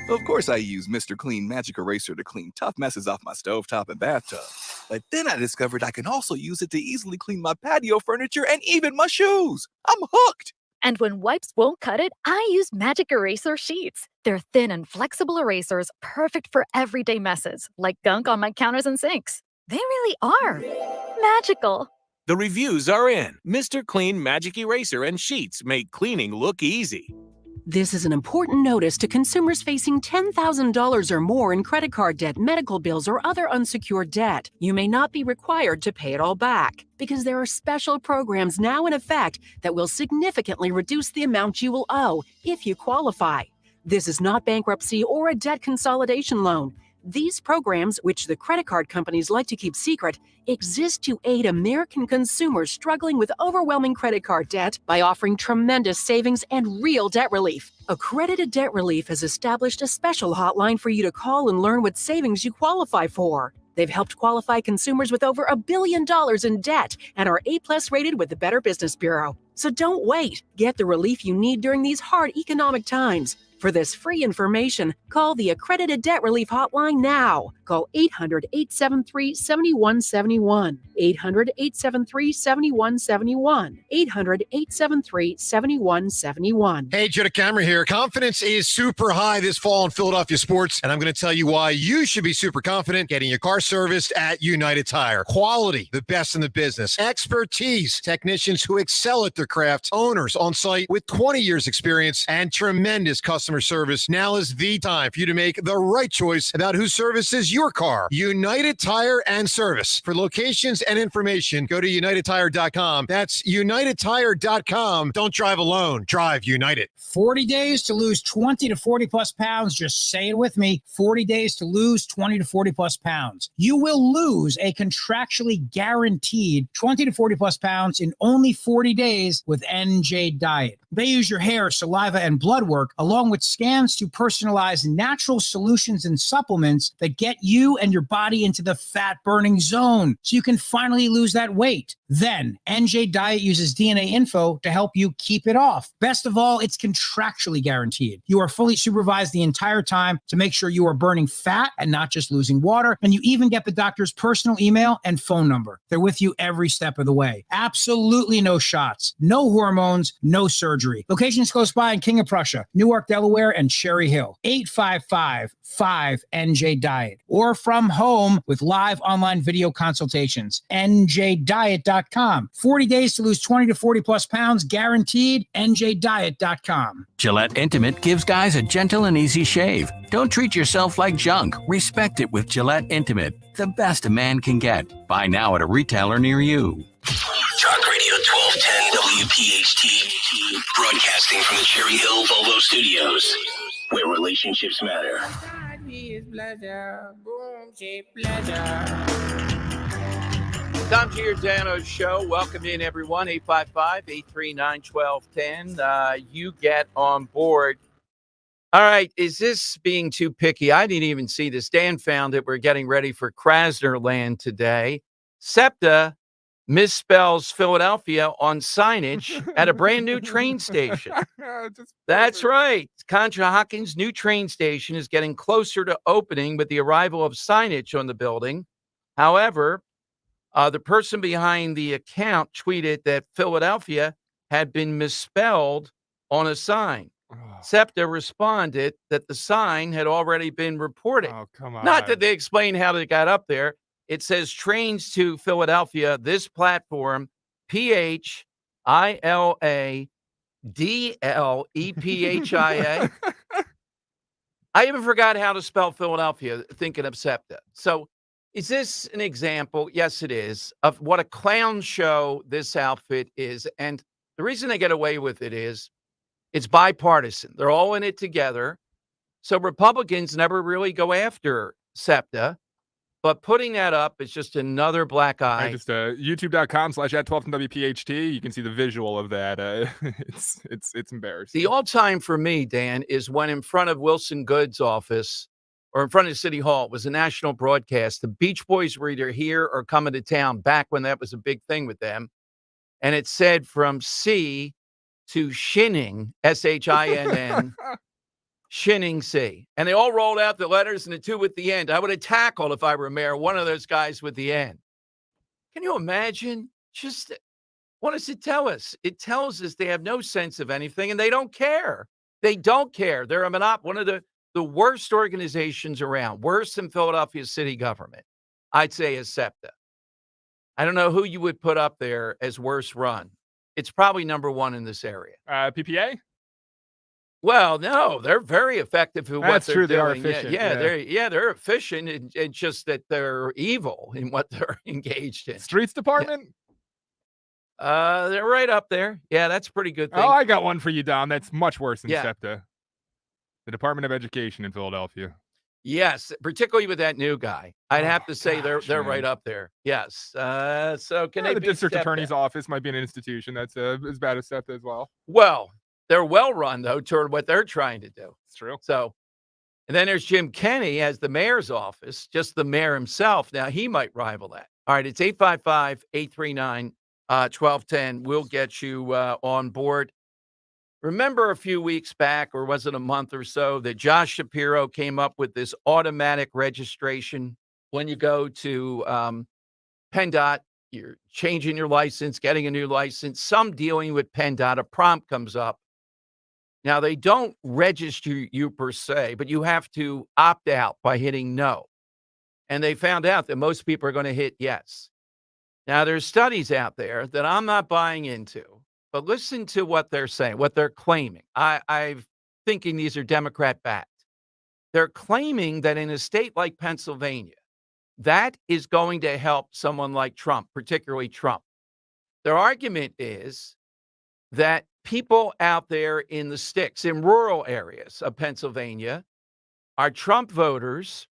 Of course I use Mr. Clean Magic Eraser to clean tough messes off my stovetop and bathtub. But then I discovered I can also use it to easily clean my patio furniture and even my shoes. I'm hooked. And when wipes won't cut it, I use Magic Eraser Sheets. They're thin and flexible erasers, perfect for everyday messes, like gunk on my counters and sinks. They really are magical. The reviews are in. Mr. Clean Magic Eraser and Sheets make cleaning look easy. This is an important notice to consumers facing $10,000 or more in credit card debt, medical bills, or other unsecured debt. You may not be required to pay it all back because there are special programs now in effect that will significantly reduce the amount you will owe if you qualify. This is not bankruptcy or a debt consolidation loan. These programs, which the credit card companies like to keep secret, exist to aid American consumers struggling with overwhelming credit card debt by offering tremendous savings and real debt relief. Accredited Debt Relief has established a special hotline for you to call and learn what savings you qualify for. They've helped qualify consumers with over $1 billion in debt and are A+ rated with the Better Business Bureau. So don't wait. Get the relief you need during these hard economic times. For this free information, call the Accredited Debt Relief Hotline now. Call 800-873-7171. 800-873-7171. 800-873-7171. Hey, Joe DeCamera here. Confidence is super high this fall in Philadelphia sports, and I'm going to tell you why you should be super confident getting your car serviced at United Tire. Quality, the best in the business. Expertise, technicians who excel at their craft. Owners on site with 20 years experience and tremendous customer service. Now is the time for you to make the right choice about who services your car. United Tire and Service. For locations and information, go to UnitedTire.com. That's UnitedTire.com. Don't drive alone. Drive United. 40 days to lose 20 to 40 plus pounds. Just say it with me. 40 days to lose 20 to 40 plus pounds. You will lose a contractually guaranteed 20 to 40 plus pounds in only 40 days with NJ Diet. They use your hair, saliva, and blood work, along with scans to personalize natural solutions and supplements that get you and your body into the fat-burning zone so you can finally lose that weight. Then, NJ Diet uses DNA info to help you keep it off. Best of all, it's contractually guaranteed. You are fully supervised the entire time to make sure you are burning fat and not just losing water, and you even get the doctor's personal email and phone number. They're with you every step of the way. Absolutely no shots, no hormones, no surgery. Locations close by in King of Prussia, Newark, Delaware, and Cherry Hill. 855-5NJ Diet. Or from home with live online video consultations. NJDiet.com. 40 days to lose 20 to 40 plus pounds guaranteed. NJDiet.com. Gillette Intimate gives guys a gentle and easy shave. Don't treat yourself like junk. Respect it with Gillette Intimate, the best a man can get. Buy now at a retailer near you. Talk Radio 1210 WPHT, broadcasting from the Cherry Hill Volvo Studios, where relationships matter. Tom Giordano's show. Welcome in, everyone. 855-839-1210. You get on board. All right. Is this being too picky? I didn't even see this. Dan found it. We're getting ready for Krasner Land today. SEPTA misspells Philadelphia on signage at a brand new train station. That's right. Conshohocking's new train station is getting closer to opening with the arrival of signage on the building. However, the person behind the account tweeted that Philadelphia had been misspelled on a sign. SEPTA responded that the sign had already been reported. Oh, come on. Not that they explain how they got up there. It says trains to Philadelphia, this platform, PHILADLEPHIA. I even forgot how to spell Philadelphia, thinking of SEPTA. So is this an example? Yes, it is, of what a clown show this outfit is. And the reason they get away with it is it's bipartisan. They're all in it together. So Republicans never really go after SEPTA. But putting that up is just another black eye. I just youtube.com/@12WPHT. You can see the visual of that. It's embarrassing. The all-time for me, Dan, is when in front of Wilson Good's office or in front of City Hall, it was a national broadcast. The Beach Boys were either here or coming to town back when that was a big thing with them. And it said from C to Shinning, SHINN, Shinning C. And they all rolled out the letters and the two at the end. I would have tackled, if I were mayor, one of those guys with the end. Can you imagine? Just what does it tell us? It tells us they have no sense of anything and they don't care. They don't care. They're a monopoly. One of the worst organizations around, worse than Philadelphia city government, I'd say is SEPTA. I don't know who you would put up there as worst run. It's probably number one in this area. PPA? Well, no, they're very effective at what That's they're true. doing. They are efficient. They're efficient. It's just that they're evil in what they're engaged in. Streets department? They're right up there. Yeah, that's a pretty good thing. Oh, I got one for you, Dom. That's much worse than Yeah. SEPTA. The Department of Education in Philadelphia. Yes, particularly with that new guy. I'd have to say they're right up there. Yes. So can they the beat district SEPTA? attorney's office might be an institution that's as bad as SEPTA as well. Well, they're well run, though, toward what they're trying to do. It's true. So, and then there's Jim Kenney as the mayor's office, just the mayor himself. Now, he might rival that. All right, it's 855-839-1210. We'll get you on board. Remember a few weeks back, or was it a month or so, that Josh Shapiro came up with this automatic registration when you go to PennDOT, you're changing your license, getting a new license, some dealing with PennDOT, a prompt comes up. Now, they don't register you per se, but you have to opt out by hitting no. And they found out that most people are going to hit yes. Now, there's studies out there that I'm not buying into, but listen to what they're saying, what they're claiming. I'm thinking these are Democrat-backed. They're claiming that in a state like Pennsylvania, that is going to help someone like Trump, particularly Trump. Their argument is that people out there in the sticks, in rural areas of Pennsylvania, are Trump voters.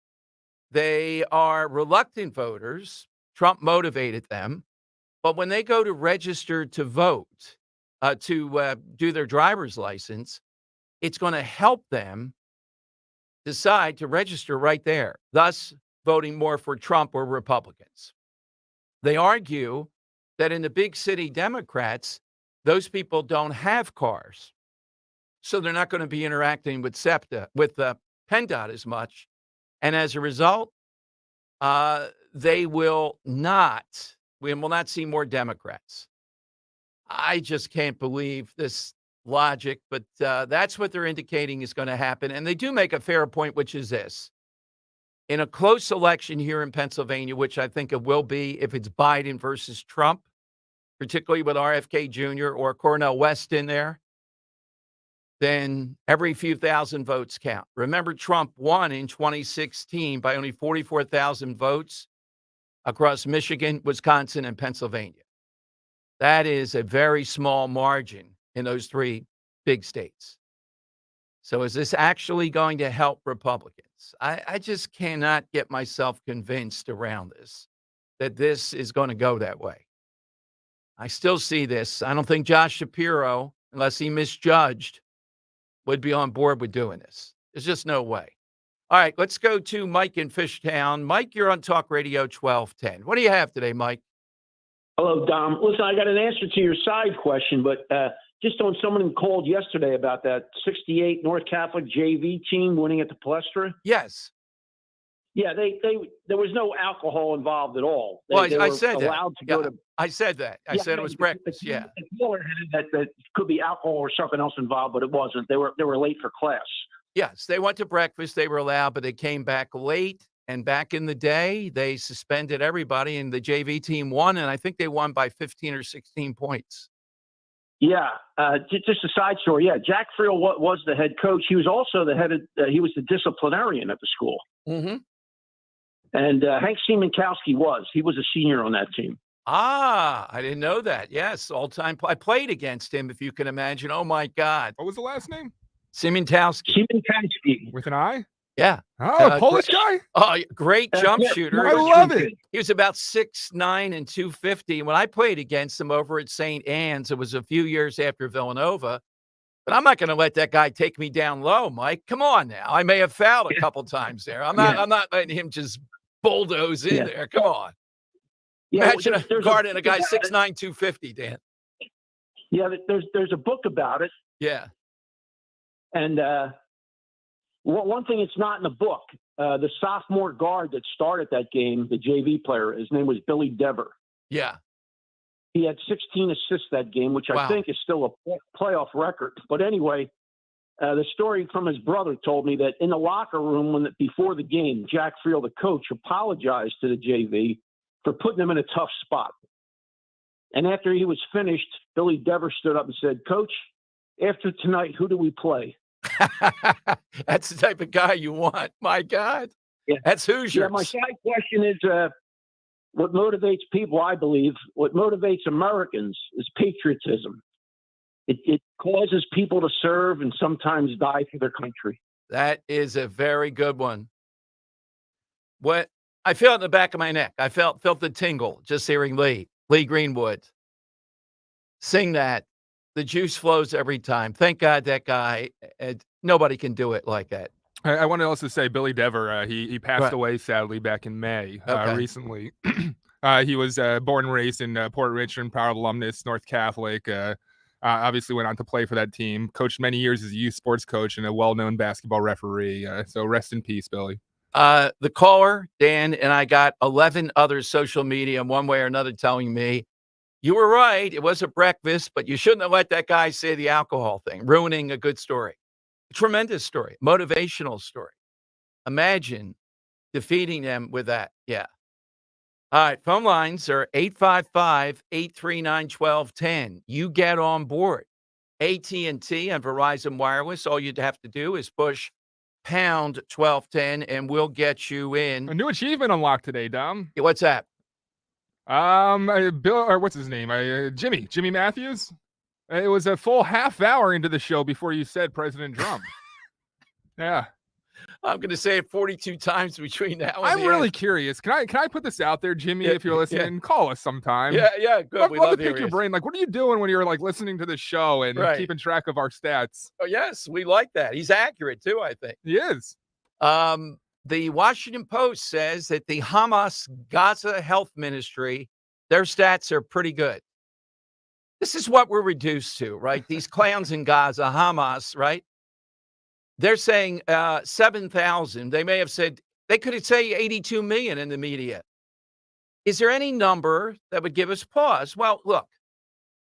They are reluctant voters. Trump motivated them. But when they go to register to vote, to do their driver's license, it's going to help them decide to register right there, thus voting more for Trump or Republicans. They argue that in the big city Democrats, those people don't have cars. So they're not going to be interacting with SEPTA, with PennDOT as much. And as a result, we will not see more Democrats. I just can't believe this logic, but that's what they're indicating is going to happen. And they do make a fair point, which is this. In a close election here in Pennsylvania, which I think it will be if it's Biden versus Trump, particularly with RFK Jr. or Cornel West in there, then every few thousand votes count. Remember, Trump won in 2016 by only 44,000 votes across Michigan, Wisconsin, and Pennsylvania. That is a very small margin in those three big states. So is this actually going to help Republicans? I just cannot get myself convinced around this, that this is going to go that way. I still see this. I don't think Josh Shapiro, unless he misjudged, would be on board with doing this. There's just no way. All right, let's go to Mike in Fishtown. Mike, you're on Talk Radio 1210. What do you have today, Mike? Hello, Dom. Listen, I got an answer to your side question, but just on someone who called yesterday about that 68 North Catholic JV team winning at the Palestra. Yes. Yeah, there was no alcohol involved at all. Well, They I were said that. allowed to go to. I said that. I said it was breakfast. Yeah. That could be alcohol or something else involved, but it wasn't. They were late for class. Yes, they went to breakfast. They were allowed, but they came back late. And back in the day, they suspended everybody, and the JV team won, and I think they won by 15 or 16 points. Yeah, just a side story. Yeah, Jack Friel was the head coach. He was also he was the disciplinarian at the school. Mm-hmm. And Hank Siemiatkowski he was a senior on that team. Ah, I didn't know that. Yes, all-time. I played against him, if you can imagine. Oh, my God. What was the last name? Siemiatkowski. Siemiatkowski. With an I? Yeah. Oh, Polish guy? Oh, great jump shooter. I love it. He was about 6'9" and 250. When I played against him over at St. Anne's, it was a few years after Villanova. But I'm not going to let that guy take me down low, Mike. Come on now. I may have fouled a couple times there. I'm not letting him just bulldoze in there. Come on. Yeah, Imagine guarding a guy 6'9", 250, Dan. Yeah, there's a book about it. Yeah. And one thing it's not in the book, the sophomore guard that started that game, the JV player, his name was Billy Dever. Yeah. He had 16 assists that game, which I think is still a playoff record. But anyway, the story from his brother told me that in the locker room before the game, Jack Friel, the coach, apologized to the JV for putting them in a tough spot. And after he was finished, Billy Dever stood up and said, "Coach, after tonight, who do we play?" That's the type of guy you want. My God. Yeah. That's Hoosiers. Yeah, my side question is what motivates people, I believe, what motivates Americans is patriotism. It causes people to serve and sometimes die for their country. That is a very good one. What I felt in the back of my neck. I felt the tingle just hearing Lee Greenwood sing that. The juice flows every time. Thank God that guy, nobody can do it like that. I wanted to also say Billy Dever, he passed away sadly back in May recently. He was born and raised in Port Richmond, proud alumnus, North Catholic. Obviously went on to play for that team, coached many years as a youth sports coach and a well-known basketball referee. So rest in peace, Billy. The caller, Dan, and I got 11 other social media in one way or another telling me, you were right, it was a breakfast, but you shouldn't have let that guy say the alcohol thing, ruining a good story. A tremendous story, motivational story. Imagine defeating them with that. Yeah. All right, phone lines are 855-839-1210. You get on board. AT&T and Verizon Wireless, all you'd have to do is push pound 1210 and we'll get you in. A new achievement unlocked today, Dom. What's that? Bill, or what's his name? Jimmy Matthews. It was a full half hour into the show before you said President Trump. Yeah. I'm going to say it 42 times between now and I'm really curious. Can I put this out there, Jimmy? If you're listening, call us sometime. Yeah, good. Love We to love pick hearing your it. brain. Like, what are you doing when you're like listening to the show and Right. keeping track of our stats? Oh, yes, we like that. He's accurate too, I think. He is. The Washington Post says that the Hamas Gaza Health Ministry, their stats are pretty good. This is what we're reduced to, right? These clowns in Gaza, Hamas, right? They're saying 7,000. They may have said, they could say 82 million in the media. Is there any number that would give us pause? Well, look,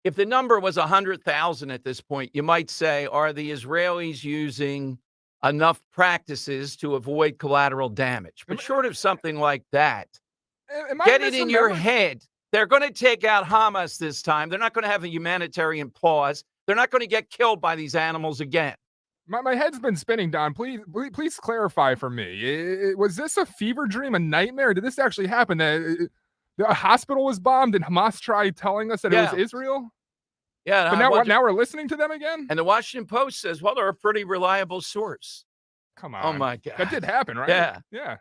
if the number was 100,000 at this point, you might say, are the Israelis using enough practices to avoid collateral damage? But short of something like that, get it in your head. They're going to take out Hamas this time. They're not going to have a humanitarian pause. They're not going to get killed by these animals again. My head's been spinning, Don. Please clarify for me. Was this a fever dream, a nightmare? Did this actually happen? The hospital was bombed and Hamas tried telling us that it was Israel? Yeah. But now we're listening to them again? And the Washington Post says, well, they're a pretty reliable source. Come on. Oh, my God. That did happen, right? Yeah. Yeah.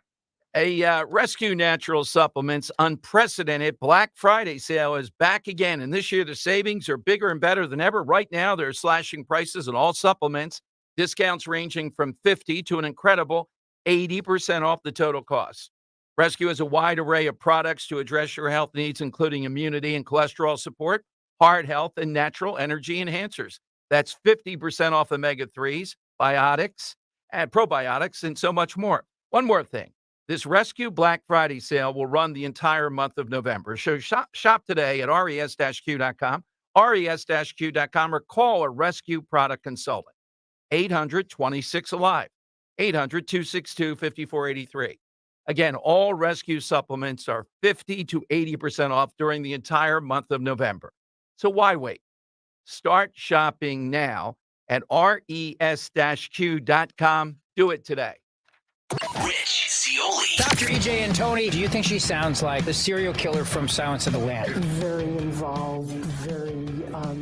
A Rescue Natural Supplements unprecedented Black Friday sale is back again. And this year, the savings are bigger and better than ever. Right now, they're slashing prices on all supplements. Discounts ranging from 50 to an incredible 80% off the total cost. Rescue has a wide array of products to address your health needs, including immunity and cholesterol support, heart health, and natural energy enhancers. That's 50% off omega-3s, biotics, and probiotics, and so much more. One more thing. This Rescue Black Friday sale will run the entire month of November. So shop today at res-q.com, res-q.com, or call a Rescue product consultant. 800-26-ALIVE, 800-262-5483. Again, all Rescue supplements are 50 to 80% off during the entire month of November. So why wait? Start shopping now at res-q.com. Do it today. Rich Zioli. Dr. EJ and Tony, do you think she sounds like the serial killer from Silence of the Lambs? Very involved, very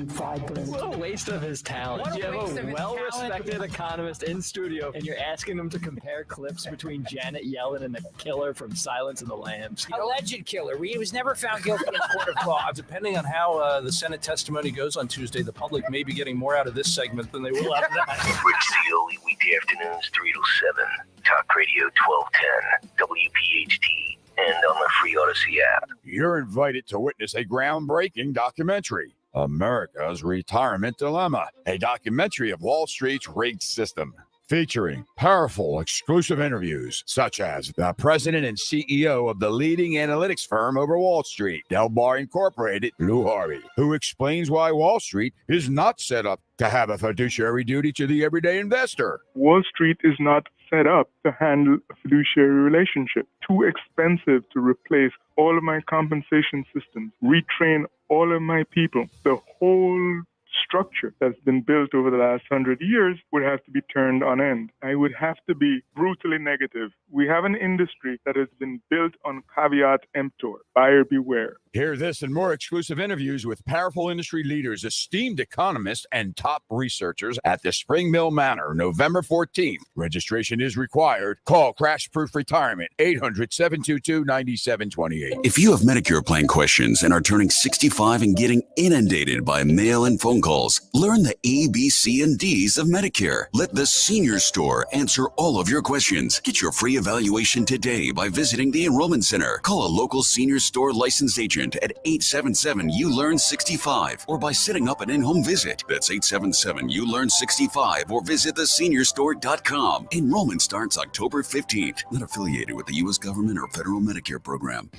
vibrant. What a waste of his talent. You have a well-respected economist in studio, and you're asking him to compare clips between Janet Yellen and the killer from Silence of the Lambs. Alleged killer. He was never found guilty in a court of law. Depending on how the Senate testimony goes on Tuesday, the public may be getting more out of this segment than they will out of that. Rich Zioli, weekday afternoons 3 to 7. Talk Radio 1210, WPHT, and on the free Odyssey app. You're invited to witness a groundbreaking documentary, America's Retirement Dilemma, a documentary of Wall Street's rigged system, featuring powerful exclusive interviews such as the president and CEO of the leading analytics firm over Wall Street, Delbar Incorporated, Lou Harvey, who explains why Wall Street is not set up to have a fiduciary duty to the everyday investor. Wall Street is not set up to handle a fiduciary relationship. Too expensive to replace all of my compensation systems, retrain all of my people. The whole structure that's been built over the last 100 years would have to be turned on end. I would have to be brutally negative. We have an industry that has been built on caveat emptor, buyer beware. Hear this and more exclusive interviews with powerful industry leaders, esteemed economists, and top researchers at the Spring Mill Manor, November 14th. Registration is required. Call Crash Proof Retirement, 800-722-9728. If you have Medicare plan questions and are turning 65 and getting inundated by mail and phone calls, learn the A, B, C, and D's of Medicare. Let the Senior Store answer all of your questions. Get your free evaluation today by visiting the Enrollment Center. Call a local Senior Store licensed agent at 877-YOU-LEARN-65 or by setting up an in-home visit. That's 877-YOU-LEARN-65 or visit theseniorstore.com. Enrollment starts October 15th. Not affiliated with the U.S. government or federal Medicare program.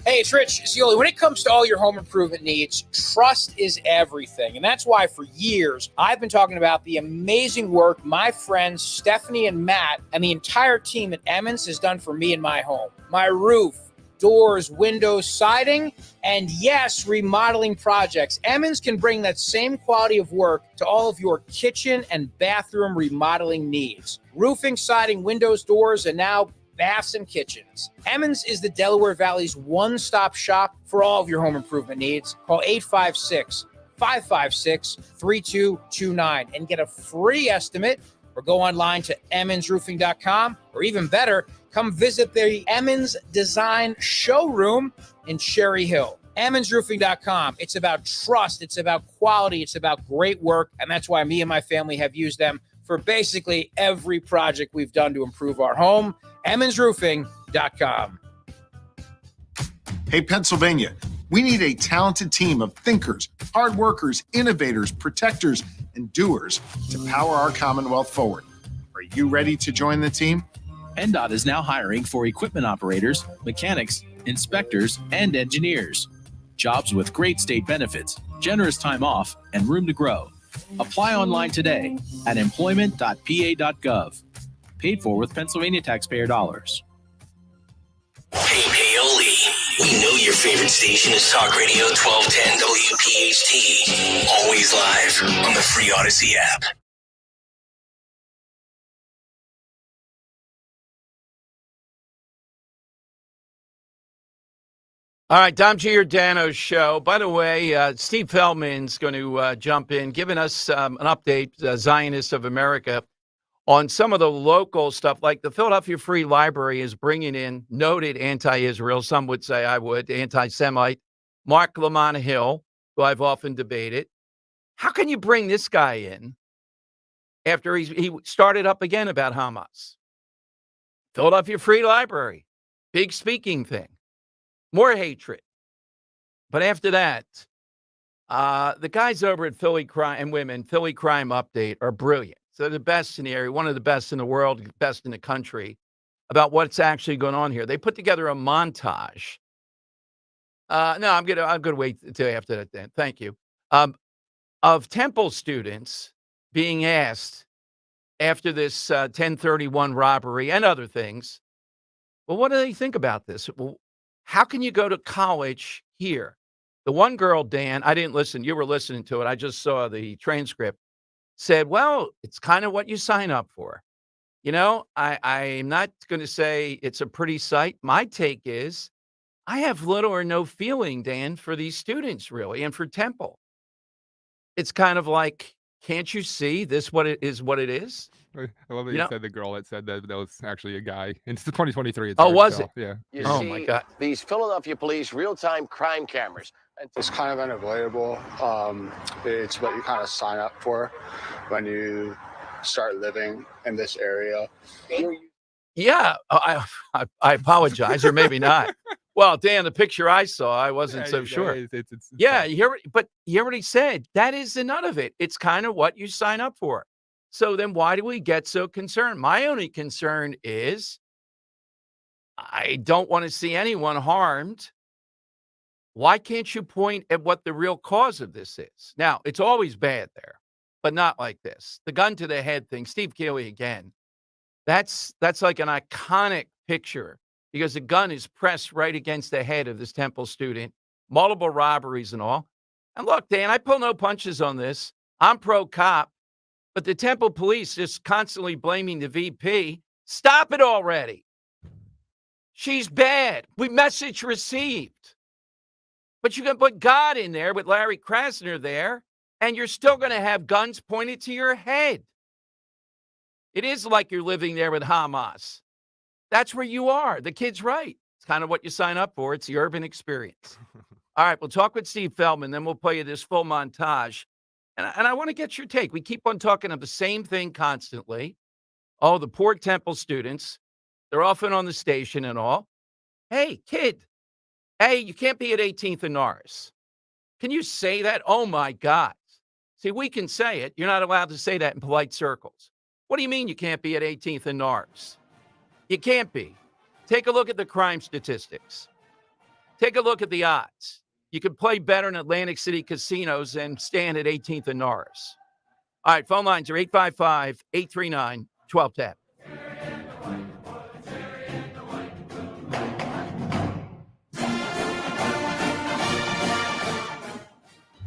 Hey, it's Rich Zioli. When it comes to all your home improvement needs, trust is everything. And that's why for years, I've been talking about the amazing work my friends Stephanie and Matt and the entire team at Emmons has done for me and my home. My roof, doors, windows, siding, and yes, remodeling projects. Emmons can bring that same quality of work to all of your kitchen and bathroom remodeling needs. Roofing, siding, windows, doors, and now baths and kitchens. Emmons is the Delaware Valley's one-stop shop for all of your home improvement needs. Call 856-556-3229 and get a free estimate or go online to emmonsroofing.com, or even better, come visit the Emmons Design Showroom in Cherry Hill. emmonsroofing.com. It's about trust. It's about quality. It's about great work. And that's why me and my family have used them for basically every project we've done to improve our home. emmonsroofing.com. Hey, Pennsylvania, we need a talented team of thinkers, hard workers, innovators, protectors, and doers to power our Commonwealth forward. Are you ready to join the team? PennDOT is now hiring for equipment operators, mechanics, inspectors, and engineers. Jobs with great state benefits, generous time off, and room to grow. Apply online today at employment.pa.gov. Paid for with Pennsylvania taxpayer dollars. Hey, Paoli. We know your favorite station is Talk Radio 1210 WPHT. Always live on the free Odyssey app. All right, Dom Giordano's show. By the way, Steve Feldman's going to jump in, giving us an update, Zionists of America, on some of the local stuff. Like the Philadelphia Free Library is bringing in noted anti-Israel, some would say I would, anti-Semite, Mark Lamont Hill, who I've often debated. How can you bring this guy in after he started up again about Hamas? Philadelphia Free Library, big speaking thing. More hatred. But after that, the guys over at Philly Crime and Women, Philly Crime Update, are brilliant. So the best in the area, one of the best in the world, best in the country, about what's actually going on here. They put together a montage. No, I'm gonna wait until after that. Then, thank you. Of Temple students being asked after this 1031 robbery and other things. Well, what do they think about this? Well, how can you go to college here? The one girl, Dan, I didn't listen. You were listening to it. I just saw the transcript. Said, well, it's kind of what you sign up for. You know, I'm not going to say it's a pretty sight. My take is I have little or no feeling, Dan, for these students, really, and for Temple. It's kind of like, can't you see this what it is? I love that you said the girl that said that was actually a guy. It's the 2023. It's Oh, hard to was tell. it? Yeah. You Oh, see my God. these Philadelphia police real-time crime cameras. It's kind of unavoidable. It's what you kind of sign up for when you start living in this area. Yeah, I apologize, or maybe not. Well, Dan, the picture I saw, I wasn't so sure. It's Yeah, you hear what he said. That is the nut of it. It's kind of what you sign up for. So then why do we get so concerned? My only concern is I don't want to see anyone harmed. Why can't you point at what the real cause of this is? Now, it's always bad there, but not like this. The gun to the head thing, Steve Keeley again. That's like an iconic picture because the gun is pressed right against the head of this Temple student, multiple robberies and all. And look, Dan, I pull no punches on this. I'm pro-cop, but the Temple police just constantly blaming the VP. Stop it already. She's bad. Message received. But you can put God in there with Larry Krasner there, and you're still going to have guns pointed to your head. It is like you're living there with Hamas. That's where you are. The kid's right. It's kind of what you sign up for. It's the urban experience. All right, we'll talk with Steve Feldman, then we'll play you this full montage. And I want to get your take. We keep on talking of the same thing constantly. Oh, the poor Temple students. They're often on the station and all. Hey, kid. Hey, you can't be at 18th and Norris. Can you say that? Oh, my God. See, we can say it. You're not allowed to say that in polite circles. What do you mean you can't be at 18th and Norris? You can't be. Take a look at the crime statistics. Take a look at the odds. You could play better in Atlantic City casinos and stand at 18th and Norris. All right, phone lines are 855-839-1210.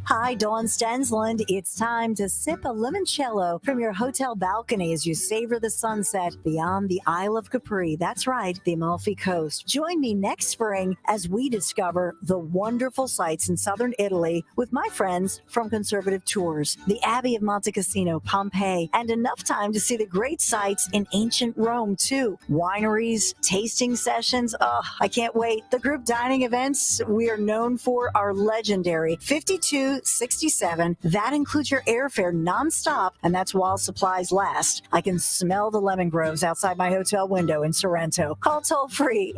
Hi, Hi, Dawn Stensland. It's time to sip a limoncello from your hotel balcony as you savor the sunset beyond the Isle of Capri. That's right, the Amalfi Coast. Join me next spring as we discover the wonderful sights in southern Italy with my friends from Conservative Tours, the Abbey of Monte Cassino, Pompeii, and enough time to see the great sights in ancient Rome, too. Wineries, tasting sessions. Oh, I can't wait. The group dining events we are known for are legendary. 5267. That includes your airfare nonstop, and that's while supplies last. I can smell the lemon groves outside my hotel window in Sorrento. Call toll free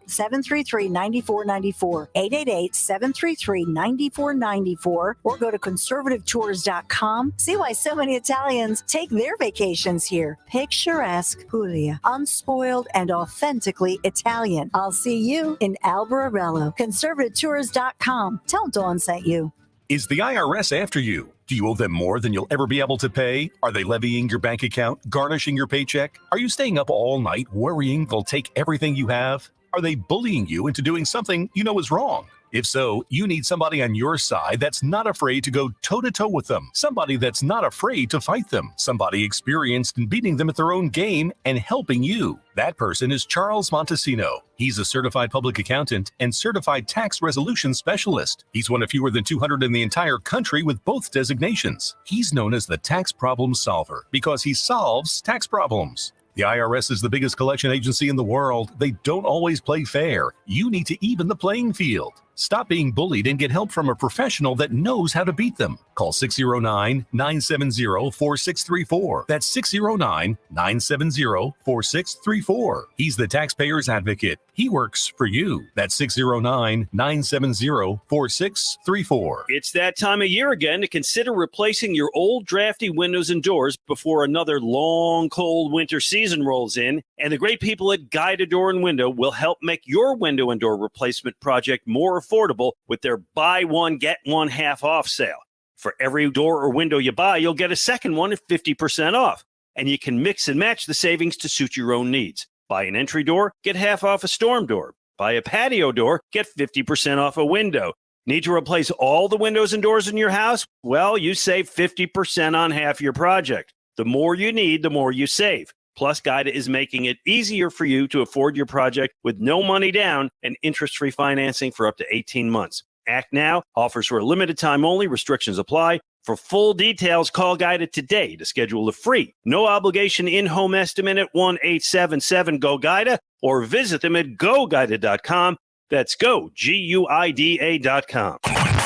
888-733-9494, 888-733-9494, or go to conservativetours.com. See why so many Italians take their vacations here. Picturesque Puglia, unspoiled and authentically Italian. I'll see you in Albarello. Conservativetours.com. Tell Dawn sent you. Is the IRS after you? Do you owe them more than you'll ever be able to pay? Are they levying your bank account, garnishing your paycheck? Are you staying up all night worrying they'll take everything you have? Are they bullying you into doing something you know is wrong? If so, you need somebody on your side that's not afraid to go toe-to-toe with them. Somebody that's not afraid to fight them. Somebody experienced in beating them at their own game and helping you. That person is Charles Montesino. He's a certified public accountant and certified tax resolution specialist. He's one of fewer than 200 in the entire country with both designations. He's known as the tax problem solver because he solves tax problems. The IRS is the biggest collection agency in the world. They don't always play fair. You need to even the playing field. Stop being bullied and get help from a professional that knows how to beat them. Call 609-970-4634. That's 609-970-4634. He's the taxpayer's advocate. He works for you. That's 609-970-4634. It's that time of year again to consider replacing your old drafty windows and doors before another long, cold winter season rolls in. And the great people at Guided Door and Window will help make your window and door replacement project more affordable with their buy one, get one half off sale. For every door or window you buy, you'll get a second one at 50% off. And you can mix and match the savings to suit your own needs. Buy an entry door, get half off a storm door. Buy a patio door, get 50% off a window. Need to replace all the windows and doors in your house? Well, you save 50% on half your project. The more you need, the more you save. Plus, Guida is making it easier for you to afford your project with no money down and interest-free financing for up to 18 months. Act now. Offers for a limited time only. Restrictions apply. For full details, call Guida today to schedule a free, no-obligation in-home estimate at 1-877-GO-GUIDA or visit them at GoGuida.com. That's go, GUIDA.com.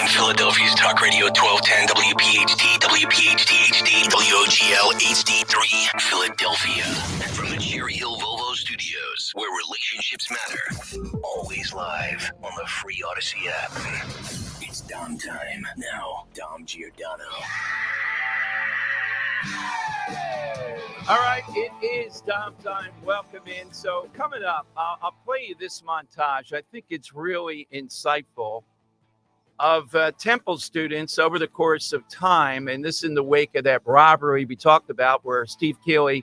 Philadelphia's Talk Radio 1210 WPHT, WPHT HD, WOGL HD3, Philadelphia. From the Cherry Hill Volvo Studios, where relationships matter. Always live on the free Odyssey app. It's Dom time. Now, Dom Giordano. All right, it is Dom time. Welcome in. So coming up, I'll play you this montage. I think it's really insightful of Temple students over the course of time. And this in the wake of that robbery we talked about where Steve Keeley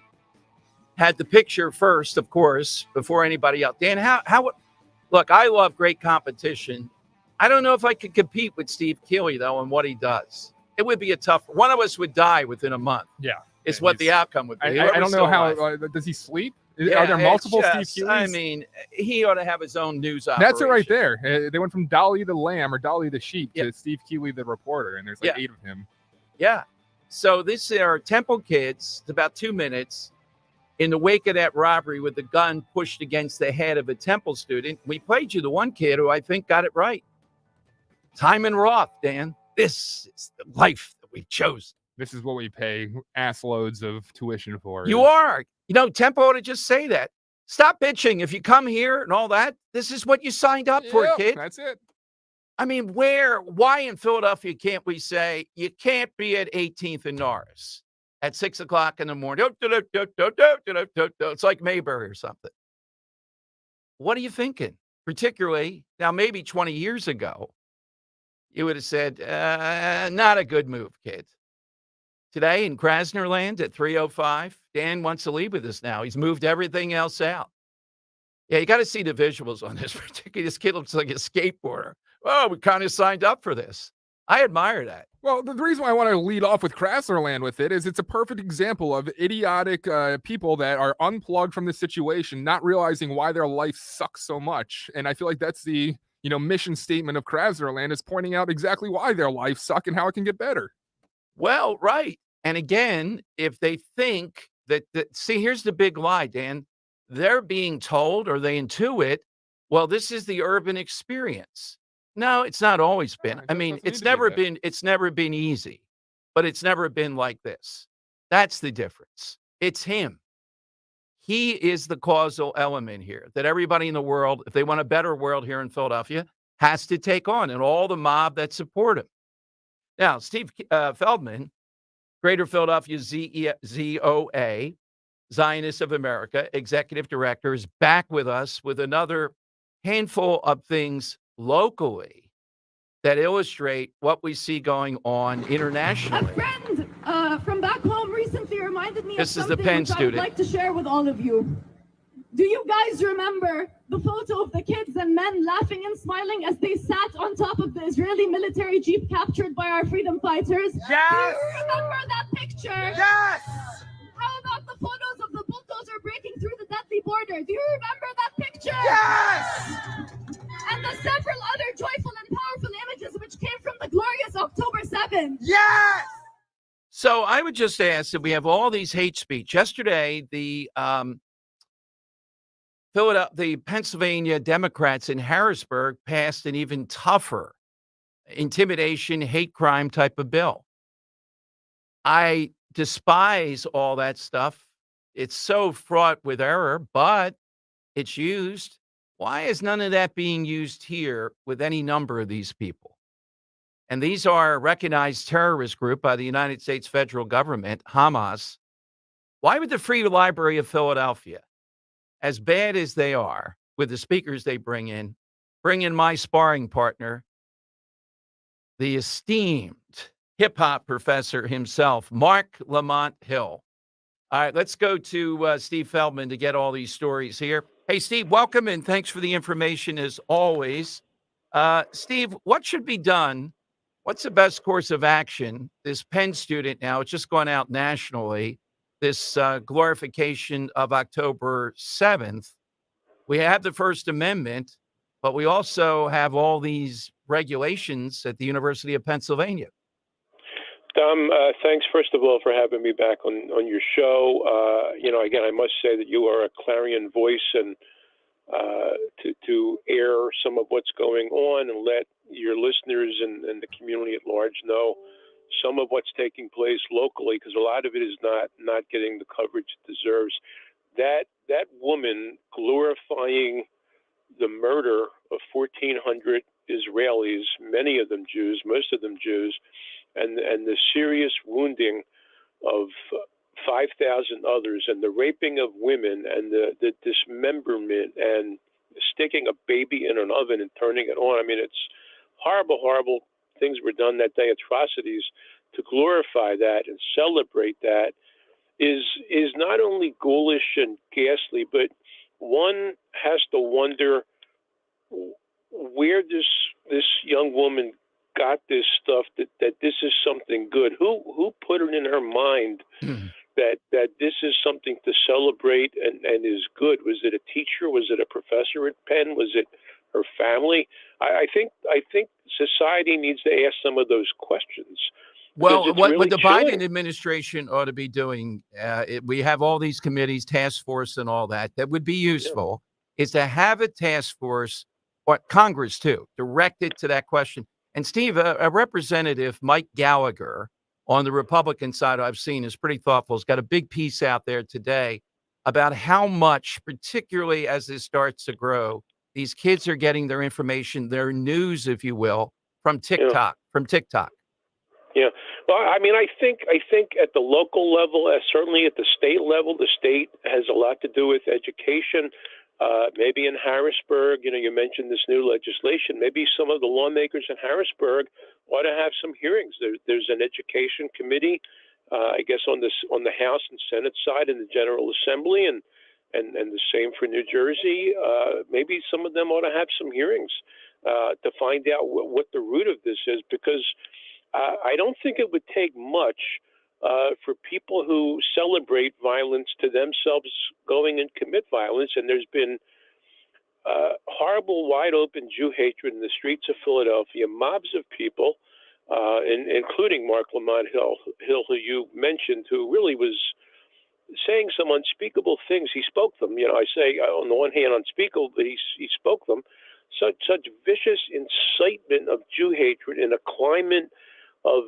had the picture first, of course, before anybody else. Dan, look, I love great competition. I don't know if I could compete with Steve Keeley, though, and what he does. It would be a tough, one of us would die within a month. Yeah. Is what the outcome would be. I don't know how, does he sleep? Are there multiple Steve Keeleys? I mean, he ought to have his own news operation. That's it right there. They went from Dolly the lamb or Dolly the sheep to Steve Keeley the reporter, and there's like 8 of him. Yeah. So this are Temple kids. It's about 2 minutes. In the wake of that robbery with the gun pushed against the head of a Temple student, we played you the one kid who I think got it right. Hyman Roth, Dan. This is the life that we chose. This is what we pay ass loads of tuition for. You are. You know, Temple ought to just say that. Stop bitching. If you come here and all that, this is what you signed up for, kid. That's it. I mean, why in Philadelphia can't we say you can't be at 18th and Norris at 6 o'clock in the morning? It's like Mayberry or something. What are you thinking? Particularly, now maybe 20 years ago, you would have said, not a good move, kid. Today in Krasner Land at 3:05, Dan wants to leave with us now. He's moved everything else out. Yeah, you got to see the visuals on this. Particularly, this kid looks like a skateboarder. Oh, we kind of signed up for this. I admire that. Well, the reason why I want to lead off with Chryslerland with it is it's a perfect example of idiotic people that are unplugged from the situation, not realizing why their life sucks so much. And I feel like that's the mission statement of Chryslerland, is pointing out exactly why their lives suck and how it can get better. Well, right. And again, if they think that see, here's the big lie, Dan. They're being told, or they intuit, well, this is the urban experience. No, it's not always been. I mean, it's never been easy, but it's never been like this. That's the difference. It's him. He is the causal element here that everybody in the world, if they want a better world here in Philadelphia, has to take on, and all the mob that support him. Now, Steve Feldman, Greater Philadelphia ZOA, Zionists of America, Executive Director, is back with us with another handful of things locally that illustrate what we see going on internationally. A friend from back home recently reminded me of This is the something Penn which I student. would like to share with all of you. Do you guys remember the photo of the kids and men laughing and smiling as they sat on top of the Israeli military jeep captured by our freedom fighters? Yes! Do you remember that picture? Yes! How about the photos of the bulldozer breaking through the deadly border? Do you remember that picture? Yes! And the several other joyful and powerful images which came from the glorious October 7th. Yes! So I would just ask that we have all these hate speech. Yesterday, the Pennsylvania Democrats in Harrisburg passed an even tougher intimidation, hate crime type of bill. I despise all that stuff. It's so fraught with error, but it's used. Why is none of that being used here with any number of these people? And these are a recognized terrorist group by the United States federal government, Hamas. Why would the Free Library of Philadelphia, as bad as they are with the speakers they bring in my sparring partner, the esteemed hip-hop professor himself, Mark Lamont Hill. All right, let's go to Steve Feldman to get all these stories here. Hey, Steve, welcome, and thanks for the information as always. Steve, what should be done? What's the best course of action? This Penn student now, it's just gone out nationally, this glorification of October 7th. We have the First Amendment, but we also have all these regulations at the University of Pennsylvania. Dom, thanks, first of all, for having me back on your show. Again, I must say that you are a clarion voice, and to air some of what's going on and let your listeners and the community at large know some of what's taking place locally, because a lot of it is not getting the coverage it deserves. That woman glorifying the murder of 1,400 Israelis, many of them Jews, most of them Jews, and the serious wounding of 5,000 others, and the raping of women, and the dismemberment, and sticking a baby in an oven and turning it on. I mean, it's horrible, horrible things were done that day, atrocities. To glorify that and celebrate that is not only ghoulish and ghastly, but one has to wonder where this young woman got this stuff, that this is something good. Who put it in her mind that this is something to celebrate and is good? Was it a teacher? Was it a professor at Penn? Was it her family? I think society needs to ask some of those questions. Well, what the Biden administration ought to be doing, we have all these committees, task force and all that would be useful, is to have a task force, or Congress too, directed to that question. And Steve, a representative, Mike Gallagher, on the Republican side I've seen is pretty thoughtful. He's got a big piece out there today about how much, particularly as this starts to grow, these kids are getting their information, their news, if you will, from TikTok. Yeah. Well, I mean, I think at the local level, certainly at the state level, the state has a lot to do with education. Maybe in Harrisburg, you mentioned this new legislation. Maybe some of the lawmakers in Harrisburg ought to have some hearings. There's an education committee, I guess, on the House and Senate side in the General Assembly, and the same for New Jersey. Maybe some of them ought to have some hearings to find out what the root of this is, because I don't think it would take much for people who celebrate violence to themselves going and commit violence. And there's been horrible, wide open Jew hatred in the streets of Philadelphia, mobs of people, including Mark Lamont Hill, who you mentioned, who really was saying some unspeakable things. He spoke them. I say on the one hand unspeakable, but he spoke them. Such vicious incitement of Jew hatred in a climate of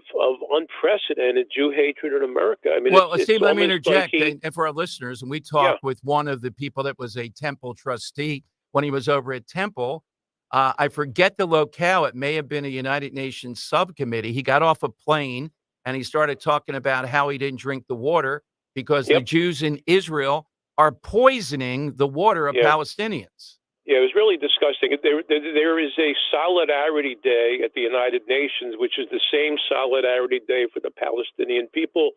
unprecedented Jew hatred in America. I mean, well, it's Steve, let me almost interject, like and for our listeners, and we talked with one of the people that was a Temple trustee when he was over at Temple. I forget the locale. It may have been a United Nations subcommittee. He got off a plane and he started talking about how he didn't drink the water because the Jews in Israel are poisoning the water of Palestinians. Yeah, it was really disgusting. There is a Solidarity Day at the United Nations, which is the same Solidarity Day for the Palestinian people,